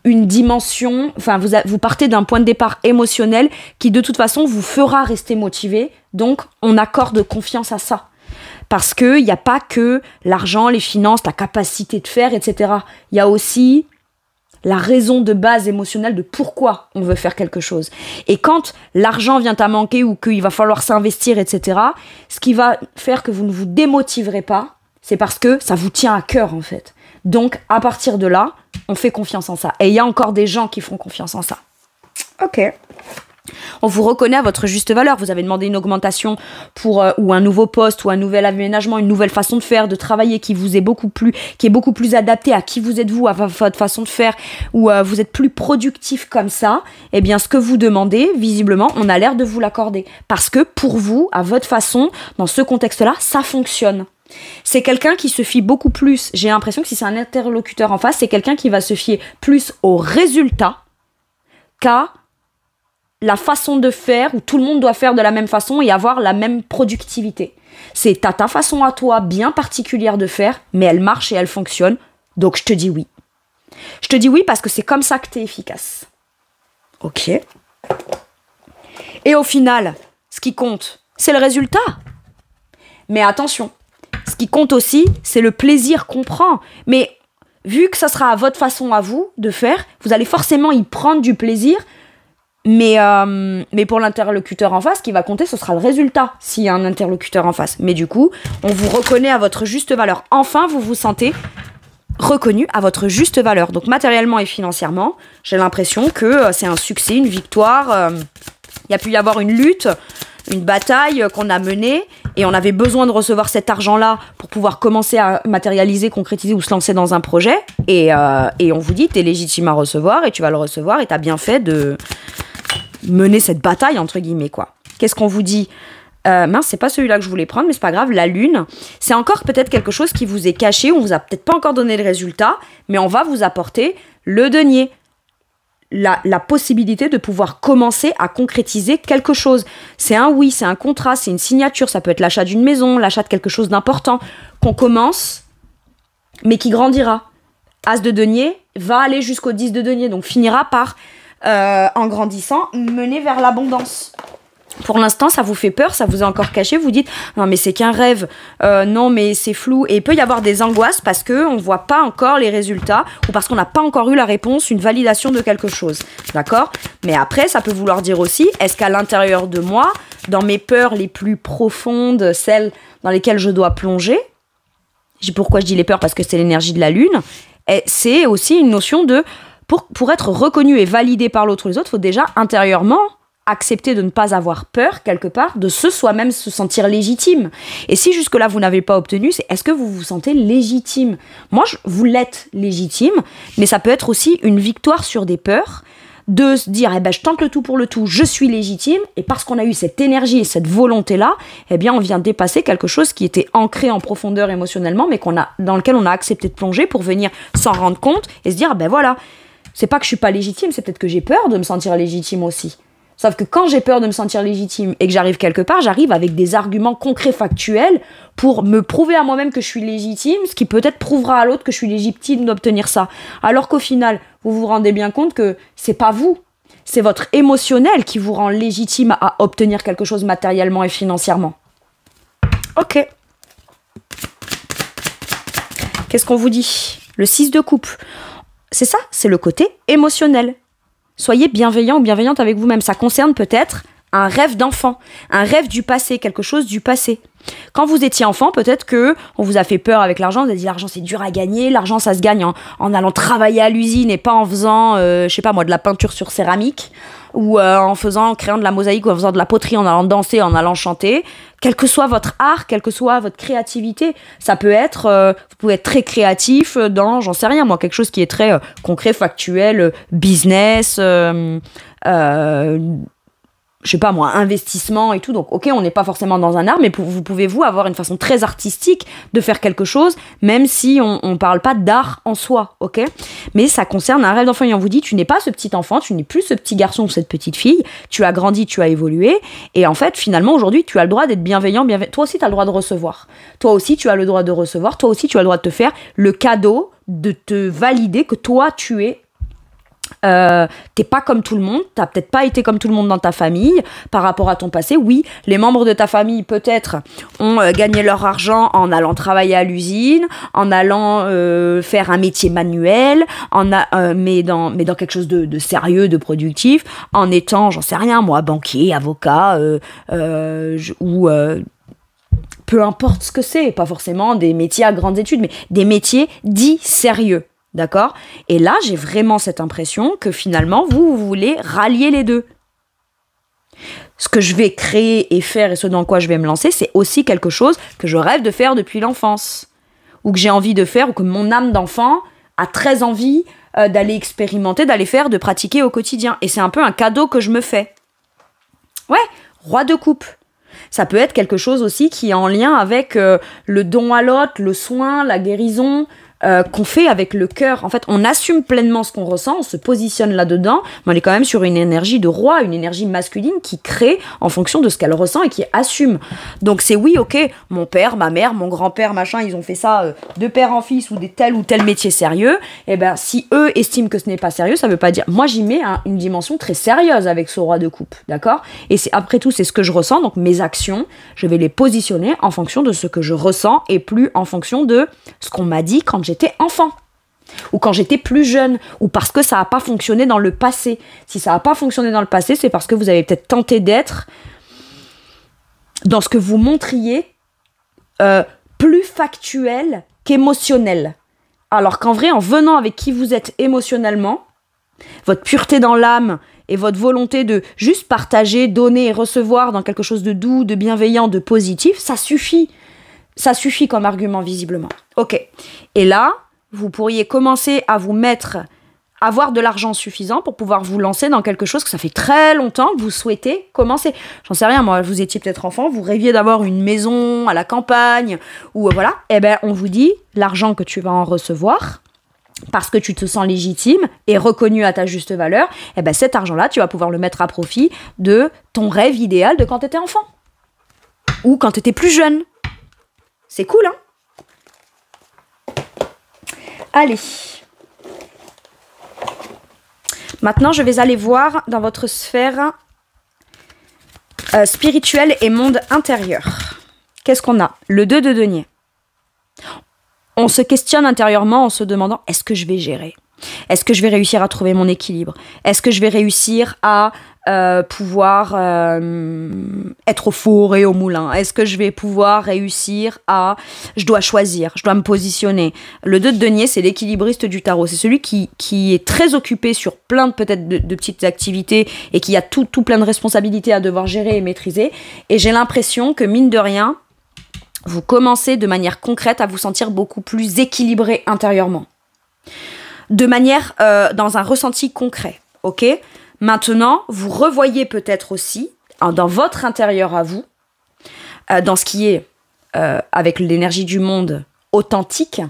une dimension, enfin vous partez d'un point de départ émotionnel qui de toute façon vous fera rester motivé, donc on accorde confiance à ça. Parce qu'il n'y a pas que l'argent, les finances, la capacité de faire, etc. Il y a aussi la raison de base émotionnelle de pourquoi on veut faire quelque chose. Et quand l'argent vient à manquer ou qu'il va falloir s'investir, etc., ce qui va faire que vous ne vous démotiverez pas, c'est parce que ça vous tient à cœur, en fait. Donc, à partir de là, on fait confiance en ça. Et il y a encore des gens qui font confiance en ça. Ok. On vous reconnaît à votre juste valeur. Vous avez demandé une augmentation ou un nouveau poste ou un nouvel aménagement, une nouvelle façon de faire, de travailler qui est beaucoup plus adapté à qui vous êtes vous, à votre façon de faire, ou vous êtes plus productif comme ça. Eh bien, ce que vous demandez, visiblement, on a l'air de vous l'accorder. Parce que pour vous, à votre façon, dans ce contexte-là, ça fonctionne. C'est quelqu'un qui se fie beaucoup plus, j'ai l'impression que si c'est un interlocuteur en face, c'est quelqu'un qui va se fier plus au résultat qu'à la façon de faire où tout le monde doit faire de la même façon et avoir la même productivité. C'est ta façon à toi bien particulière de faire, mais elle marche et elle fonctionne, donc je te dis oui. Je te dis oui parce que c'est comme ça que tu es efficace. Ok. Et au final, ce qui compte, c'est le résultat. Mais attention, ce qui compte aussi, c'est le plaisir qu'on prend. Mais vu que ça sera à votre façon à vous de faire, vous allez forcément y prendre du plaisir. Mais pour l'interlocuteur en face, ce qui va compter, ce sera le résultat s'il y a un interlocuteur en face. Mais du coup, on vous reconnaît à votre juste valeur. Enfin, vous vous sentez reconnu à votre juste valeur. Donc matériellement et financièrement, j'ai l'impression que c'est un succès, une victoire. Il y a pu y avoir une lutte, une bataille qu'on a menée et on avait besoin de recevoir cet argent-là pour pouvoir commencer à matérialiser, concrétiser ou se lancer dans un projet. Et on vous dit, t'es légitime à recevoir et tu vas le recevoir et t'as bien fait de mener cette bataille, entre guillemets, quoi. Qu'est-ce qu'on vous dit ? Mince, c'est pas celui-là que je voulais prendre, mais c'est pas grave, la lune. C'est encore peut-être quelque chose qui vous est caché, on vous a peut-être pas encore donné le résultat, mais on va vous apporter le denier. La possibilité de pouvoir commencer à concrétiser quelque chose. C'est un oui, c'est un contrat, c'est une signature, ça peut être l'achat d'une maison, l'achat de quelque chose d'important, qu'on commence, mais qui grandira. As de denier va aller jusqu'au 10 de denier, donc finira par, en grandissant, mener vers l'abondance. Pour l'instant, ça vous fait peur, ça vous est encore caché, vous dites « Non, mais c'est qu'un rêve, non, mais c'est flou ». Et il peut y avoir des angoisses parce qu'on ne voit pas encore les résultats ou parce qu'on n'a pas encore eu la réponse, une validation de quelque chose. D'accord ? Mais après, ça peut vouloir dire aussi, est-ce qu'à l'intérieur de moi, dans mes peurs les plus profondes, celles dans lesquelles je dois plonger, pourquoi je dis les peurs ? Parce que c'est l'énergie de la lune, et c'est aussi une notion de, pour être reconnu et validé par l'autre ou les autres, il faut déjà intérieurement accepter de ne pas avoir peur, quelque part, de soi-même se sentir légitime. Et si jusque-là, vous n'avez pas obtenu, c'est est-ce que vous vous sentez légitime ? Moi, vous l'êtes légitime, mais ça peut être aussi une victoire sur des peurs, de se dire, eh ben, je tente le tout pour le tout, je suis légitime, et parce qu'on a eu cette énergie et cette volonté-là, eh bien, on vient dépasser quelque chose qui était ancré en profondeur émotionnellement, mais dans lequel on a accepté de plonger pour venir s'en rendre compte et se dire, ben voilà, c'est pas que je suis pas légitime, c'est peut-être que j'ai peur de me sentir légitime aussi. Sauf que quand j'ai peur de me sentir légitime et que j'arrive quelque part, j'arrive avec des arguments concrets, factuels, pour me prouver à moi-même que je suis légitime, ce qui peut-être prouvera à l'autre que je suis légitime d'obtenir ça. Alors qu'au final, vous vous rendez bien compte que c'est pas vous, c'est votre émotionnel qui vous rend légitime à obtenir quelque chose matériellement et financièrement. Ok. Qu'est-ce qu'on vous dit? Le 6 de coupe. C'est ça, c'est le côté émotionnel. Soyez bienveillant ou bienveillante avec vous-même. Ça concerne peut-être un rêve d'enfant, un rêve du passé, quelque chose du passé. Quand vous étiez enfant, peut-être que on vous a fait peur avec l'argent, vous avez dit l'argent c'est dur à gagner, l'argent ça se gagne en allant travailler à l'usine et pas en faisant, je sais pas moi, de la peinture sur céramique, ou en créant de la mosaïque, ou en faisant de la poterie, en allant danser, en allant chanter. Quel que soit votre art, quelle que soit votre créativité, ça peut être, vous pouvez être très créatif dans, j'en sais rien moi, quelque chose qui est très concret, factuel, business, je sais pas moi, investissement et tout. Donc, ok, on n'est pas forcément dans un art, mais vous pouvez avoir une façon très artistique de faire quelque chose, même si on parle pas d'art en soi, ok? Mais ça concerne un rêve d'enfant et on vous dit, tu n'es pas ce petit enfant, tu n'es plus ce petit garçon ou cette petite fille, tu as grandi, tu as évolué, et en fait, finalement, aujourd'hui, tu as le droit d'être bienveillant. Toi aussi, tu as le droit de recevoir. Toi aussi, tu as le droit de recevoir. Toi aussi, tu as le droit de te faire le cadeau de te valider que toi, tu es t'es pas comme tout le monde, t'as peut-être pas été comme tout le monde dans ta famille par rapport à ton passé. Oui, les membres de ta famille peut-être ont gagné leur argent en allant travailler à l'usine, en allant faire un métier manuel, mais dans quelque chose de sérieux, de productif, en étant, j'en sais rien moi, banquier, avocat ou peu importe ce que c'est, pas forcément des métiers à grandes études, mais des métiers dits sérieux. D'accord? Et là, j'ai vraiment cette impression que finalement, vous voulez rallier les deux. Ce que je vais créer et faire et ce dans quoi je vais me lancer, c'est aussi quelque chose que je rêve de faire depuis l'enfance. Ou que j'ai envie de faire, ou que mon âme d'enfant a très envie d'aller expérimenter, d'aller faire, de pratiquer au quotidien. Et c'est un peu un cadeau que je me fais. Ouais, roi de coupe. Ça peut être quelque chose aussi qui est en lien avec le don à l'autre, le soin, la guérison, qu'on fait avec le cœur. En fait, on assume pleinement ce qu'on ressent, on se positionne là-dedans, mais on est quand même sur une énergie de roi, une énergie masculine qui crée en fonction de ce qu'elle ressent et qui assume. Donc c'est oui, ok, mon père, ma mère, mon grand-père, machin, ils ont fait ça de père en fils ou tel ou tel métier sérieux, et ben si eux estiment que ce n'est pas sérieux, ça veut pas dire... Moi, j'y mets une dimension très sérieuse avec ce roi de coupe, d'accord? Et après tout, c'est ce que je ressens, donc mes actions, je vais les positionner en fonction de ce que je ressens et plus en fonction de ce qu'on m'a dit quand j'étais enfant, ou quand j'étais plus jeune, ou parce que ça n'a pas fonctionné dans le passé. Si ça n'a pas fonctionné dans le passé, c'est parce que vous avez peut-être tenté d'être dans ce que vous montriez plus factuel qu'émotionnel. Alors qu'en vrai, en venant avec qui vous êtes émotionnellement, votre pureté dans l'âme et votre volonté de juste partager, donner et recevoir dans quelque chose de doux, de bienveillant, de positif, ça suffit. Ça suffit comme argument, visiblement. Ok. Et là, vous pourriez commencer à vous avoir de l'argent suffisant pour pouvoir vous lancer dans quelque chose que ça fait très longtemps que vous souhaitez commencer. J'en sais rien, moi, vous étiez peut-être enfant, vous rêviez d'avoir une maison à la campagne, ou voilà. Eh ben, on vous dit, l'argent que tu vas en recevoir, parce que tu te sens légitime et reconnu à ta juste valeur, eh ben, cet argent-là, tu vas pouvoir le mettre à profit de ton rêve idéal de quand tu étais enfant. Ou quand tu étais plus jeune. C'est cool, hein? Allez. Maintenant, je vais aller voir dans votre sphère spirituelle et monde intérieur. Qu'est-ce qu'on a? Le 2 de denier. On se questionne intérieurement en se demandant, est-ce que je vais gérer? Est-ce que je vais réussir à trouver mon équilibre? Est-ce que je vais réussir à pouvoir être au four et au moulin? Est-ce que je vais pouvoir réussir à... Je dois choisir, je dois me positionner. Le 2 de denier, c'est l'équilibriste du tarot. C'est celui qui est très occupé sur plein peut-être de petites activités et qui a tout plein de responsabilités à devoir gérer et maîtriser. Et j'ai l'impression que, mine de rien, vous commencez de manière concrète à vous sentir beaucoup plus équilibré intérieurement. De manière, dans un ressenti concret. ok? Maintenant, vous revoyez peut-être aussi, dans votre intérieur à vous, dans ce qui est, avec l'énergie du monde, authentique,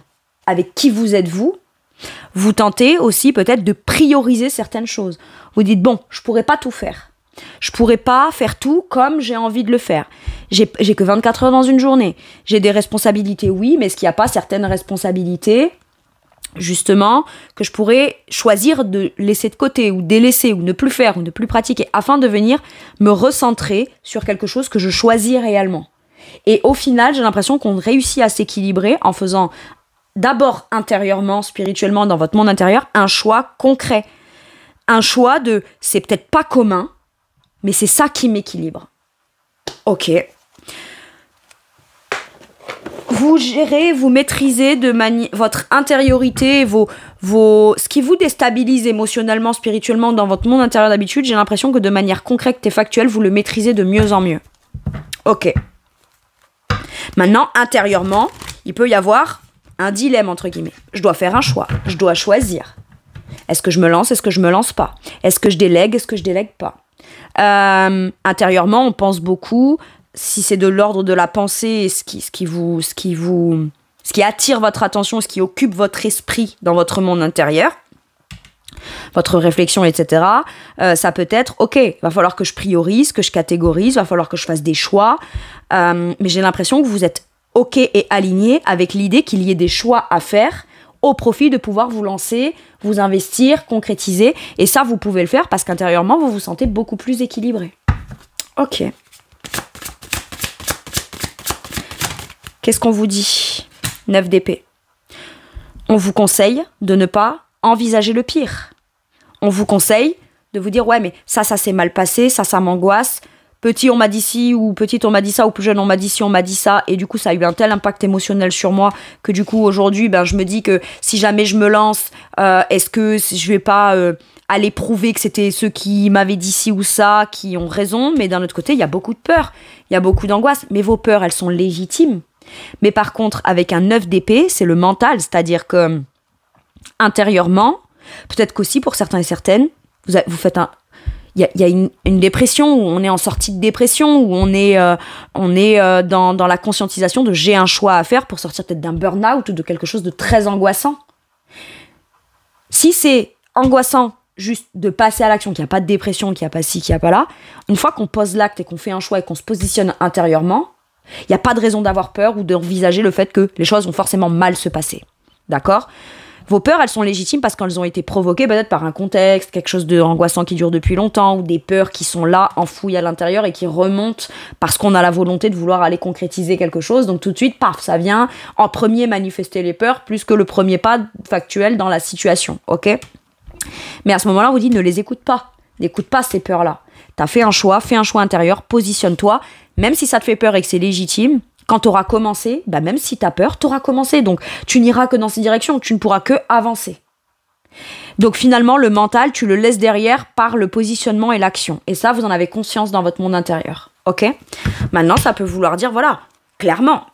avec qui vous êtes vous tentez aussi peut-être de prioriser certaines choses. Vous dites, bon, je pourrais pas tout faire. Je pourrais pas faire tout comme j'ai envie de le faire. J'ai que 24 heures dans une journée. J'ai des responsabilités, oui, mais est-ce qu'il n'y a pas certaines responsabilités, justement, que je pourrais choisir de laisser de côté, ou délaisser, ou ne plus faire, ou ne plus pratiquer, afin de venir me recentrer sur quelque chose que je choisis réellement. Et au final, j'ai l'impression qu'on réussit à s'équilibrer en faisant d'abord intérieurement, spirituellement, dans votre monde intérieur, un choix concret. Un choix de, c'est peut-être pas commun, mais c'est ça qui m'équilibre. Ok. Vous gérez, vous maîtrisez votre intériorité, ce qui vous déstabilise émotionnellement, spirituellement dans votre monde intérieur d'habitude. J'ai l'impression que de manière concrète et factuelle, vous le maîtrisez de mieux en mieux. Ok. Maintenant, intérieurement, il peut y avoir un dilemme, entre guillemets. Je dois faire un choix. Je dois choisir. Est-ce que je me lance? Est-ce que je me lance pas? Est-ce que je délègue? Est-ce que je délègue pas? Intérieurement, on pense beaucoup. Si c'est de l'ordre de la pensée, ce qui attire votre attention, ce qui occupe votre esprit dans votre monde intérieur, votre réflexion, etc., ça peut être, ok, va falloir que je priorise, que je catégorise, va falloir que je fasse des choix, mais j'ai l'impression que vous êtes ok et aligné avec l'idée qu'il y ait des choix à faire au profit de pouvoir vous lancer, vous investir, concrétiser, et ça, vous pouvez le faire parce qu'intérieurement, vous vous sentez beaucoup plus équilibré. Ok. Qu'est-ce qu'on vous dit? 9 d'épée. On vous conseille de ne pas envisager le pire. On vous conseille de vous dire, ouais, mais ça s'est mal passé, ça m'angoisse. Petit, on m'a dit ci, ou petite, on m'a dit ça, ou plus jeune, on m'a dit ci, on m'a dit ça, et du coup, ça a eu un tel impact émotionnel sur moi que du coup, aujourd'hui, je me dis que si jamais je me lance, est-ce que je vais pas aller prouver que c'était ceux qui m'avaient dit ci ou ça qui ont raison? Mais d'un autre côté, il y a beaucoup de peur, il y a beaucoup d'angoisse, mais vos peurs, elles sont légitimes. Mais par contre, avec un 9 d'épée, c'est le mental, c'est-à-dire que intérieurement, peut-être qu'aussi pour certains et certaines, vous faites un... Il y a une dépression, où on est en sortie de dépression, où on est dans la conscientisation de j'ai un choix à faire pour sortir peut-être d'un burn-out ou de quelque chose de très angoissant. Si c'est angoissant juste de passer à l'action, qu'il n'y a pas de dépression, qu'il n'y a pas ci, qu'il n'y a pas là, une fois qu'on pose l'acte et qu'on fait un choix et qu'on se positionne intérieurement, il n'y a pas de raison d'avoir peur ou d'envisager le fait que les choses vont forcément mal se passer. D'accord ? Vos peurs, elles sont légitimes parce qu'elles ont été provoquées peut-être par un contexte, quelque chose d'angoissant qui dure depuis longtemps, ou des peurs qui sont là, enfouies à l'intérieur et qui remontent parce qu'on a la volonté de vouloir aller concrétiser quelque chose. Donc tout de suite, paf, ça vient en premier manifester les peurs plus que le premier pas factuel dans la situation. Ok ? Mais à ce moment-là, on vous dit ne les écoute pas. N'écoute pas ces peurs-là. T'as fait un choix intérieur, positionne-toi. Même si ça te fait peur et que c'est légitime, quand tu auras commencé, même si tu as peur, tu auras commencé. Donc, tu n'iras que dans ces directions. Tu ne pourras que avancer. Donc, finalement, le mental, tu le laisses derrière par le positionnement et l'action. Et ça, vous en avez conscience dans votre monde intérieur. Ok ? Maintenant, ça peut vouloir dire, voilà, clairement,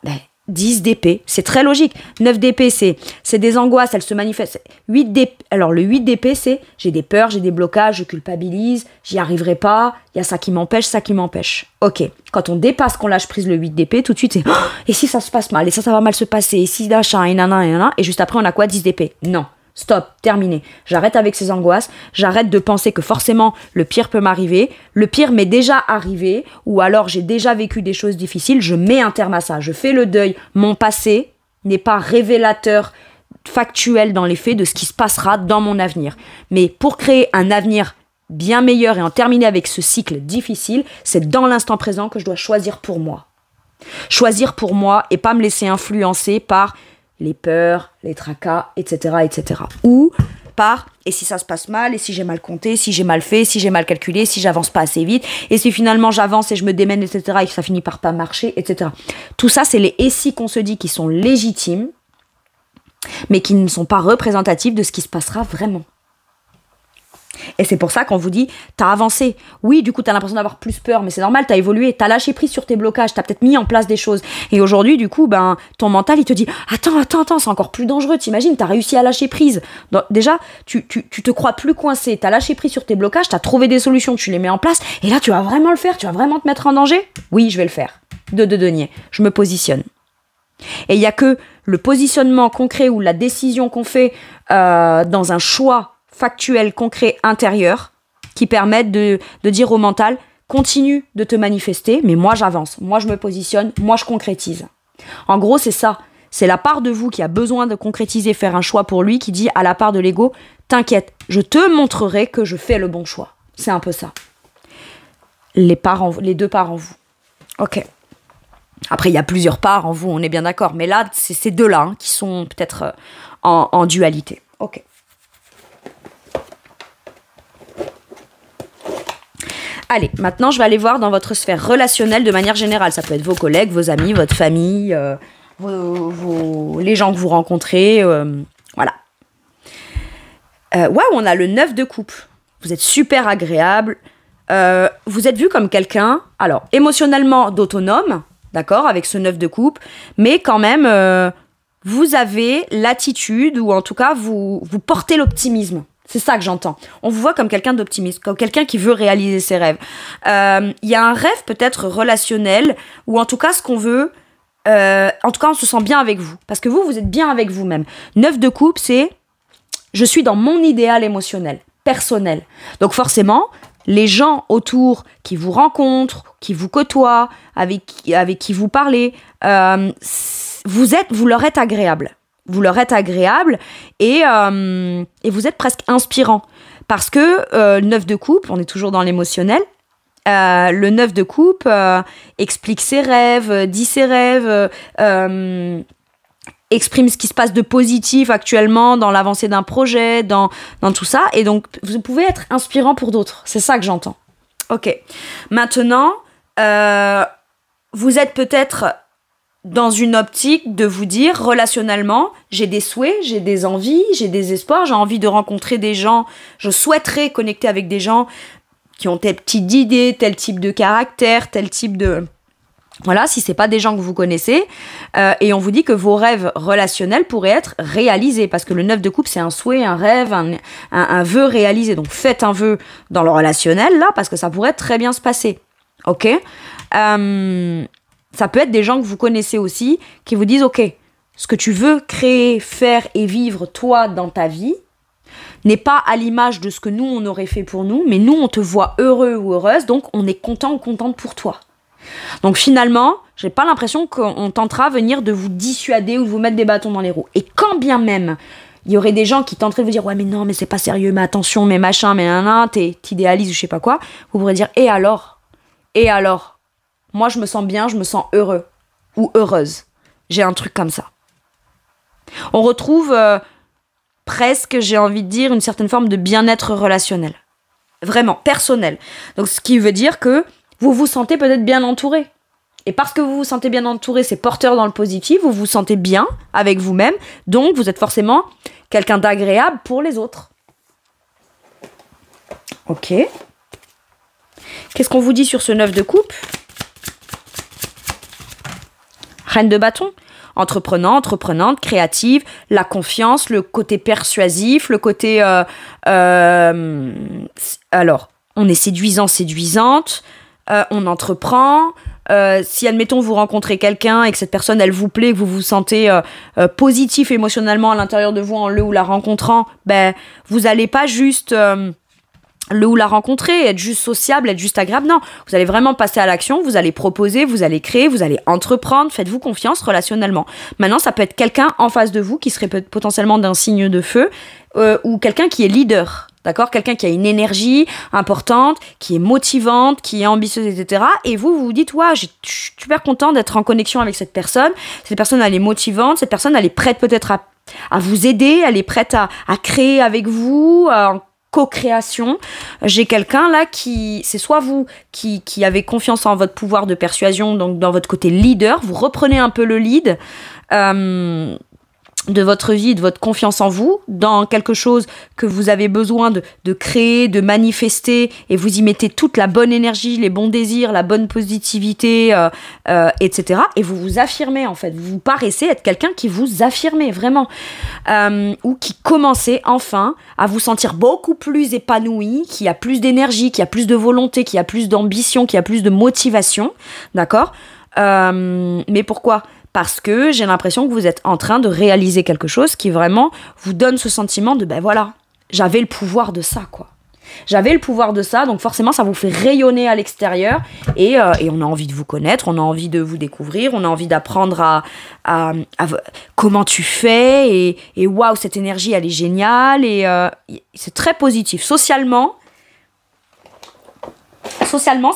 10 d'épée, c'est très logique. 9 d'épée, c'est des angoisses, elles se manifestent. 8 d'épée, alors le 8 d'épée, c'est j'ai des peurs, j'ai des blocages, je culpabilise, j'y arriverai pas, il y a ça qui m'empêche, ça qui m'empêche. Ok, quand on dépasse, qu'on lâche prise le 8 d'épée, tout de suite c'est et si ça se passe mal, et ça va mal se passer, et si d'achat, et nanana, et juste après on a quoi? 10 d'épée. Non. Stop, terminé. J'arrête avec ces angoisses, j'arrête de penser que forcément le pire peut m'arriver, le pire m'est déjà arrivé, ou alors j'ai déjà vécu des choses difficiles, je mets un terme à ça, je fais le deuil. Mon passé n'est pas révélateur factuel dans les faits de ce qui se passera dans mon avenir. Mais pour créer un avenir bien meilleur et en terminer avec ce cycle difficile, c'est dans l'instant présent que je dois choisir pour moi. Choisir pour moi et pas me laisser influencer par les peurs, les tracas, etc., etc. Ou par, et si ça se passe mal, et si j'ai mal compté, si j'ai mal fait, si j'ai mal calculé, si j'avance pas assez vite, et si finalement j'avance et je me démène, etc., et que ça finit par pas marcher, etc. Tout ça, c'est les et si qu'on se dit qui sont légitimes, mais qui ne sont pas représentatifs de ce qui se passera vraiment. Et c'est pour ça qu'on vous dit, t'as avancé. Oui, du coup, t'as l'impression d'avoir plus peur, mais c'est normal, t'as évolué, t'as lâché prise sur tes blocages, t'as peut-être mis en place des choses. Et aujourd'hui, du coup, ton mental, il te dit, attends, c'est encore plus dangereux, t'imagines, t'as réussi à lâcher prise. Donc, déjà, tu te crois plus coincé, t'as lâché prise sur tes blocages, t'as trouvé des solutions, tu les mets en place, et là, tu vas vraiment le faire, tu vas vraiment te mettre en danger? Oui, je vais le faire. De denier. Je me positionne. Et il n'y a que le positionnement concret ou la décision qu'on fait dans un choix factuel, concret, intérieur, qui permettent de dire au mental, continue de te manifester, mais moi j'avance, moi je me positionne, moi je concrétise. En gros, c'est ça. C'est la part de vous qui a besoin de concrétiser, faire un choix pour lui, qui dit à la part de l'ego, t'inquiète, je te montrerai que je fais le bon choix. C'est un peu ça. Les deux parts en vous. Ok. Après, il y a plusieurs parts en vous, on est bien d'accord. Mais là, c'est ces deux-là qui sont peut-être en dualité. Ok. Allez, maintenant, je vais aller voir dans votre sphère relationnelle de manière générale. Ça peut être vos collègues, vos amis, votre famille, les gens que vous rencontrez. Voilà. Waouh, on a le 9 de coupe. Vous êtes super agréable. Vous êtes vu comme quelqu'un, alors, émotionnellement d'autonome, d'accord, avec ce 9 de coupe, mais quand même, vous avez l'attitude, ou en tout cas, vous portez l'optimisme. C'est ça que j'entends. On vous voit comme quelqu'un d'optimiste, comme quelqu'un qui veut réaliser ses rêves. Il y a un rêve peut-être relationnel, ou en tout cas ce qu'on veut, en tout cas on se sent bien avec vous. Parce que vous êtes bien avec vous-même. 9 de coupe, c'est je suis dans mon idéal émotionnel, personnel. Donc forcément, les gens autour qui vous rencontrent, qui vous côtoient, avec qui vous parlez, vous leur êtes agréable. Vous leur êtes agréable et vous êtes presque inspirant. Parce que 9 de coupe, on est toujours dans l'émotionnel, le 9 de coupe explique ses rêves, dit ses rêves, exprime ce qui se passe de positif actuellement dans l'avancée d'un projet, dans tout ça. Et donc, vous pouvez être inspirant pour d'autres. C'est ça que j'entends. Ok. Maintenant, vous êtes peut-être dans une optique de vous dire relationnellement, j'ai des souhaits, j'ai des envies, j'ai des espoirs, j'ai envie de rencontrer des gens, je souhaiterais connecter avec des gens qui ont tel type d'idées, tel type de caractère, tel type de... Voilà, si c'est pas des gens que vous connaissez, et on vous dit que vos rêves relationnels pourraient être réalisés, parce que le 9 de coupe, c'est un souhait, un rêve, un vœu réalisé. Donc faites un vœu dans le relationnel, là, parce que ça pourrait très bien se passer. Ok ? Ça peut être des gens que vous connaissez aussi, qui vous disent, ok, ce que tu veux créer, faire et vivre, toi, dans ta vie, n'est pas à l'image de ce que nous, on aurait fait pour nous, mais nous, on te voit heureux ou heureuse, donc on est content ou contente pour toi. Donc finalement, j'ai pas l'impression qu'on tentera venir de vous dissuader ou de vous mettre des bâtons dans les roues. Et quand bien même, il y aurait des gens qui tenteraient de vous dire « Ouais, mais non, mais c'est pas sérieux, mais attention, mais machin, mais nanana, t'idéalises ou je sais pas quoi », vous pourrez dire « Et alors ? Et alors ? Moi, je me sens bien, je me sens heureux ou heureuse. J'ai un truc comme ça. » On retrouve presque, j'ai envie de dire, une certaine forme de bien-être relationnel. Vraiment, personnel. Donc, ce qui veut dire que vous vous sentez peut-être bien entouré. Et parce que vous vous sentez bien entouré, c'est porteur dans le positif, vous vous sentez bien avec vous-même, donc vous êtes forcément quelqu'un d'agréable pour les autres. Ok. Qu'est-ce qu'on vous dit sur ce 9 de coupe ? Reine de bâton. Entreprenant, entreprenante, créative, la confiance, le côté persuasif, le côté... alors, on est séduisant, séduisante, on entreprend. Si, admettons, vous rencontrez quelqu'un et que cette personne, elle vous plaît, que vous vous sentez positif émotionnellement à l'intérieur de vous en le ou la rencontrant, ben, vous n'allez pas juste... le ou la rencontrer, être juste sociable, être juste agréable. Non, vous allez vraiment passer à l'action, vous allez proposer, vous allez créer, vous allez entreprendre, faites-vous confiance relationnellement. Maintenant, ça peut être quelqu'un en face de vous qui serait potentiellement d'un signe de feu ou quelqu'un qui est leader, d'accord ? Quelqu'un qui a une énergie importante, qui est motivante, qui est ambitieuse, etc. Et vous vous dites, ouais, je suis super content d'être en connexion avec cette personne. Cette personne, elle est motivante, cette personne, elle est prête peut-être à vous aider, elle est prête à créer avec vous, co-création. J'ai quelqu'un là c'est soit vous qui avez confiance en votre pouvoir de persuasion, donc dans votre côté leader, vous reprenez un peu le lead, de votre vie, de votre confiance en vous, dans quelque chose que vous avez besoin de créer, de manifester, et vous y mettez toute la bonne énergie, les bons désirs, la bonne positivité, etc. Et vous vous affirmez, en fait. Vous paraissez être quelqu'un qui vous affirmez, vraiment. Ou qui commencez, enfin, à vous sentir beaucoup plus épanoui, qui a plus d'énergie, qui a plus de volonté, qui a plus d'ambition, qui a plus de motivation, d'accord ? Mais pourquoi ? Parce que j'ai l'impression que vous êtes en train de réaliser quelque chose qui vraiment vous donne ce sentiment de ben voilà, j'avais le pouvoir de ça, quoi. J'avais le pouvoir de ça, donc forcément ça vous fait rayonner à l'extérieur et on a envie de vous connaître, on a envie de vous découvrir, on a envie d'apprendre à comment tu fais et waouh, cette énergie elle est géniale et c'est très positif. Socialement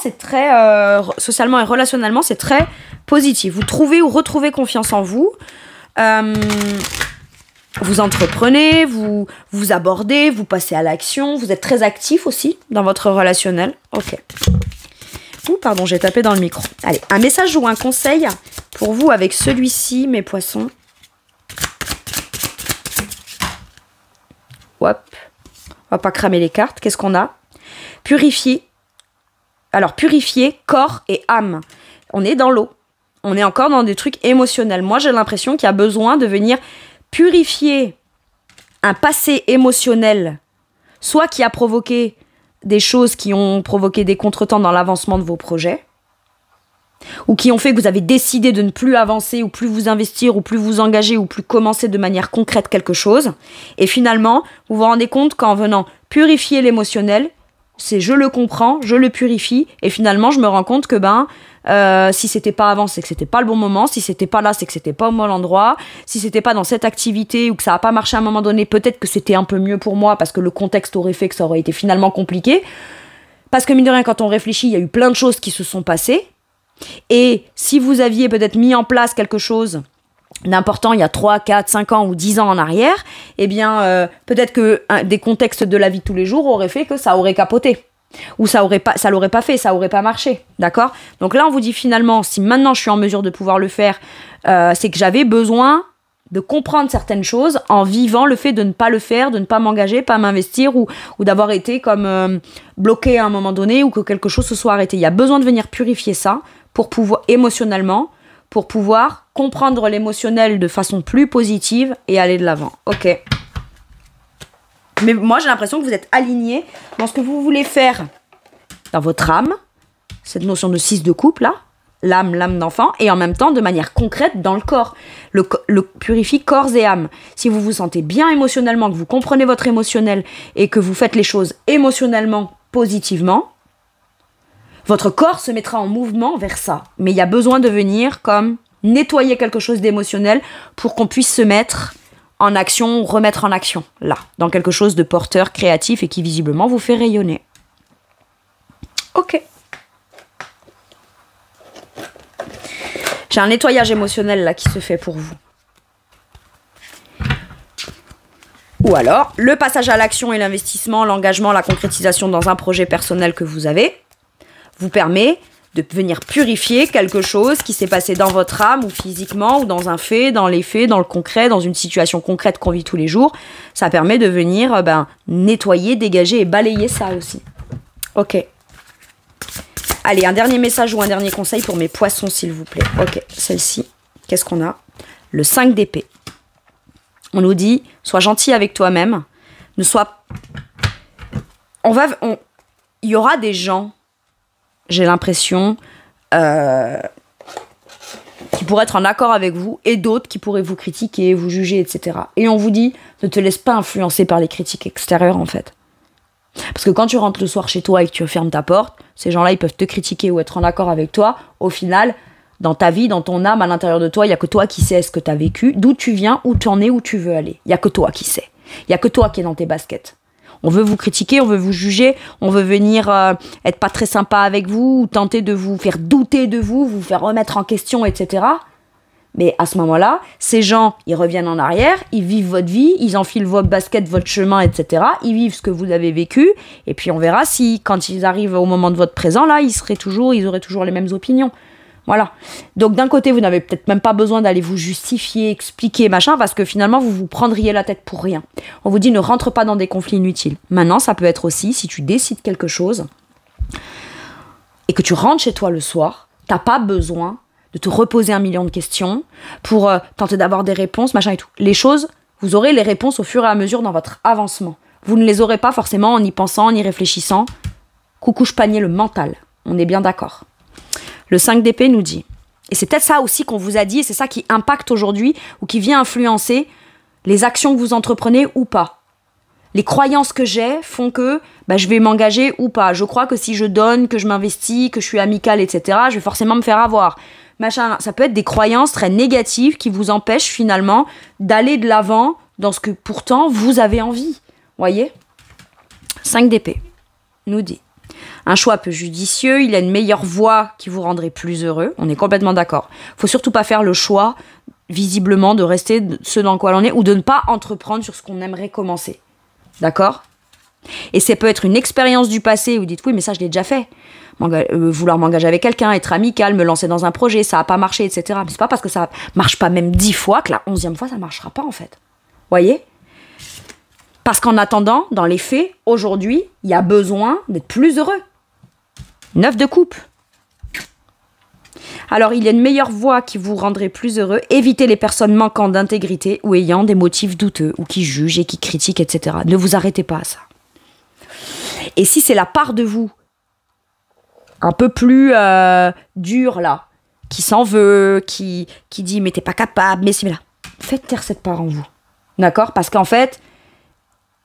c'est très socialement et relationnellement c'est très positif. Vous trouvez ou retrouvez confiance en vous. Vous entreprenez, vous abordez, vous passez à l'action. Vous êtes très actif aussi dans votre relationnel. Ok. Ouh, pardon, j'ai tapé dans le micro. Allez, un message ou un conseil pour vous avec celui-ci, mes poissons. Hop. On va pas cramer les cartes. Qu'est-ce qu'on a ? Purifier. Alors, purifier corps et âme. On est dans l'eau. On est encore dans des trucs émotionnels. Moi, j'ai l'impression qu'il y a besoin de venir purifier un passé émotionnel, soit qui a provoqué des choses qui ont provoqué des contretemps dans l'avancement de vos projets, ou qui ont fait que vous avez décidé de ne plus avancer, ou plus vous investir, ou plus vous engager, ou plus commencer de manière concrète quelque chose. Et finalement, vous vous rendez compte qu'en venant purifier l'émotionnel, c'est je le comprends, je le purifie, et finalement, je me rends compte que si c'était pas avant, c'est que c'était pas le bon moment. Si c'était pas là, c'est que c'était pas au bon endroit. Si c'était pas dans cette activité ou que ça a pas marché à un moment donné, peut-être que c'était un peu mieux pour moi parce que le contexte aurait fait que ça aurait été finalement compliqué. Parce que mine de rien, quand on réfléchit, il y a eu plein de choses qui se sont passées. Et si vous aviez peut-être mis en place quelque chose d'important il y a 3, 4, 5 ans ou 10 ans en arrière, eh bien, peut-être que des contextes de la vie de tous les jours auraient fait que ça aurait capoté. Ou ça l'aurait pas fait, ça aurait pas marché, d'accord ? Donc là, on vous dit finalement, si maintenant je suis en mesure de pouvoir le faire, c'est que j'avais besoin de comprendre certaines choses en vivant le fait de ne pas le faire, de ne pas m'engager, pas m'investir ou d'avoir été comme bloqué à un moment donné ou que quelque chose se soit arrêté. Il y a besoin de venir purifier ça pour pouvoir, émotionnellement, pour pouvoir comprendre l'émotionnel de façon plus positive et aller de l'avant. Ok. Mais moi, j'ai l'impression que vous êtes aligné dans ce que vous voulez faire dans votre âme, cette notion de 6 de couple, là, l'âme d'enfant, et en même temps, de manière concrète, dans le corps. Le purifie corps et âme. Si vous vous sentez bien émotionnellement, que vous comprenez votre émotionnel et que vous faites les choses émotionnellement, positivement, votre corps se mettra en mouvement vers ça. Mais il y a besoin de venir comme nettoyer quelque chose d'émotionnel pour qu'on puisse se mettre en action, remettre en action, là, dans quelque chose de porteur, créatif et qui visiblement vous fait rayonner. Ok. J'ai un nettoyage émotionnel là qui se fait pour vous. Ou alors, le passage à l'action et l'investissement, l'engagement, la concrétisation dans un projet personnel que vous avez, vous permet de venir purifier quelque chose qui s'est passé dans votre âme ou physiquement ou dans un fait, dans les faits, dans le concret, dans une situation concrète qu'on vit tous les jours. Ça permet de venir nettoyer, dégager et balayer ça aussi. Ok. Allez, un dernier message ou un dernier conseil pour mes poissons, s'il vous plaît. Ok, celle-ci. Qu'est-ce qu'on a ? Le 5 d'épée. On nous dit, sois gentil avec toi-même. Ne sois... Il y aura des gens... J'ai l'impression qui pourraient être en accord avec vous et d'autres qui pourraient vous critiquer, vous juger, etc. Et on vous dit, ne te laisse pas influencer par les critiques extérieures, en fait. Parce que quand tu rentres le soir chez toi et que tu fermes ta porte, ces gens-là, ils peuvent te critiquer ou être en accord avec toi. Au final, dans ta vie, dans ton âme, à l'intérieur de toi, il n'y a que toi qui sais ce que tu as vécu, d'où tu viens, où tu en es, où tu veux aller. Il n'y a que toi qui sais. Il n'y a que toi qui es dans tes baskets. On veut vous critiquer, on veut vous juger, on veut venir être pas très sympa avec vous, ou tenter de vous faire douter de vous, vous faire remettre en question, etc. Mais à ce moment-là, ces gens, ils reviennent en arrière, ils vivent votre vie, ils enfilent votre basket, votre chemin, etc. Ils vivent ce que vous avez vécu, et puis on verra si, quand ils arrivent au moment de votre présent, là, ils auraient toujours les mêmes opinions. Voilà. Donc d'un côté, vous n'avez peut-être même pas besoin d'aller vous justifier, expliquer, machin, parce que finalement, vous vous prendriez la tête pour rien. On vous dit ne rentre pas dans des conflits inutiles. Maintenant, ça peut être aussi, si tu décides quelque chose et que tu rentres chez toi le soir, t'as pas besoin de te reposer 1 million de questions pour tenter d'avoir des réponses, machin et tout. Les choses, vous aurez les réponses au fur et à mesure dans votre avancement. Vous ne les aurez pas forcément en y pensant, en y réfléchissant. Coucouche panier, le mental. On est bien d'accord. Le 5 d'épée nous dit, et c'est peut-être ça aussi qu'on vous a dit, et c'est ça qui impacte aujourd'hui, ou qui vient influencer les actions que vous entreprenez ou pas. Les croyances que j'ai font que je vais m'engager ou pas. Je crois que si je donne, que je m'investis, que je suis amicale, etc., je vais forcément me faire avoir. Machin, ça peut être des croyances très négatives qui vous empêchent finalement d'aller de l'avant dans ce que pourtant vous avez envie. Voyez ? 5 d'épée nous dit, un choix peu judicieux, il a une meilleure voie qui vous rendrait plus heureux. On est complètement d'accord. Faut surtout pas faire le choix, visiblement, de rester ce dans quoi l'on est ou de ne pas entreprendre sur ce qu'on aimerait commencer. D'accord ? Et ça peut être une expérience du passé où vous dites, oui, mais ça, je l'ai déjà fait. Vouloir m'engager avec quelqu'un, être amical, me lancer dans un projet, ça n'a pas marché, etc. Mais c'est pas parce que ça marche pas même 10 fois que la 11e fois, ça marchera pas, en fait. Voyez ? Parce qu'en attendant, dans les faits, aujourd'hui, il y a besoin d'être plus heureux. 9 de coupe. Alors, il y a une meilleure voie qui vous rendrait plus heureux. Évitez les personnes manquant d'intégrité ou ayant des motifs douteux ou qui jugent et qui critiquent, etc. Ne vous arrêtez pas à ça. Et si c'est la part de vous un peu plus dure, là, qui s'en veut, qui dit « mais t'es pas capable, mais c'est là », faites taire cette part en vous. D'accord ? Parce qu'en fait,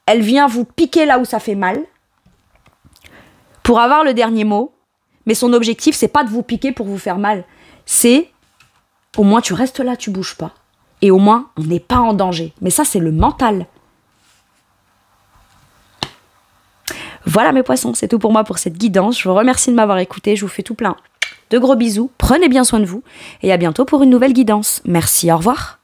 elle vient vous piquer là où ça fait mal pour avoir le dernier mot, mais son objectif, c'est pas de vous piquer pour vous faire mal. C'est, au moins tu restes là, tu bouges pas. Et au moins, on n'est pas en danger. Mais ça, c'est le mental. Voilà mes poissons, c'est tout pour moi pour cette guidance. Je vous remercie de m'avoir écouté, je vous fais tout plein de gros bisous. Prenez bien soin de vous et à bientôt pour une nouvelle guidance. Merci, au revoir.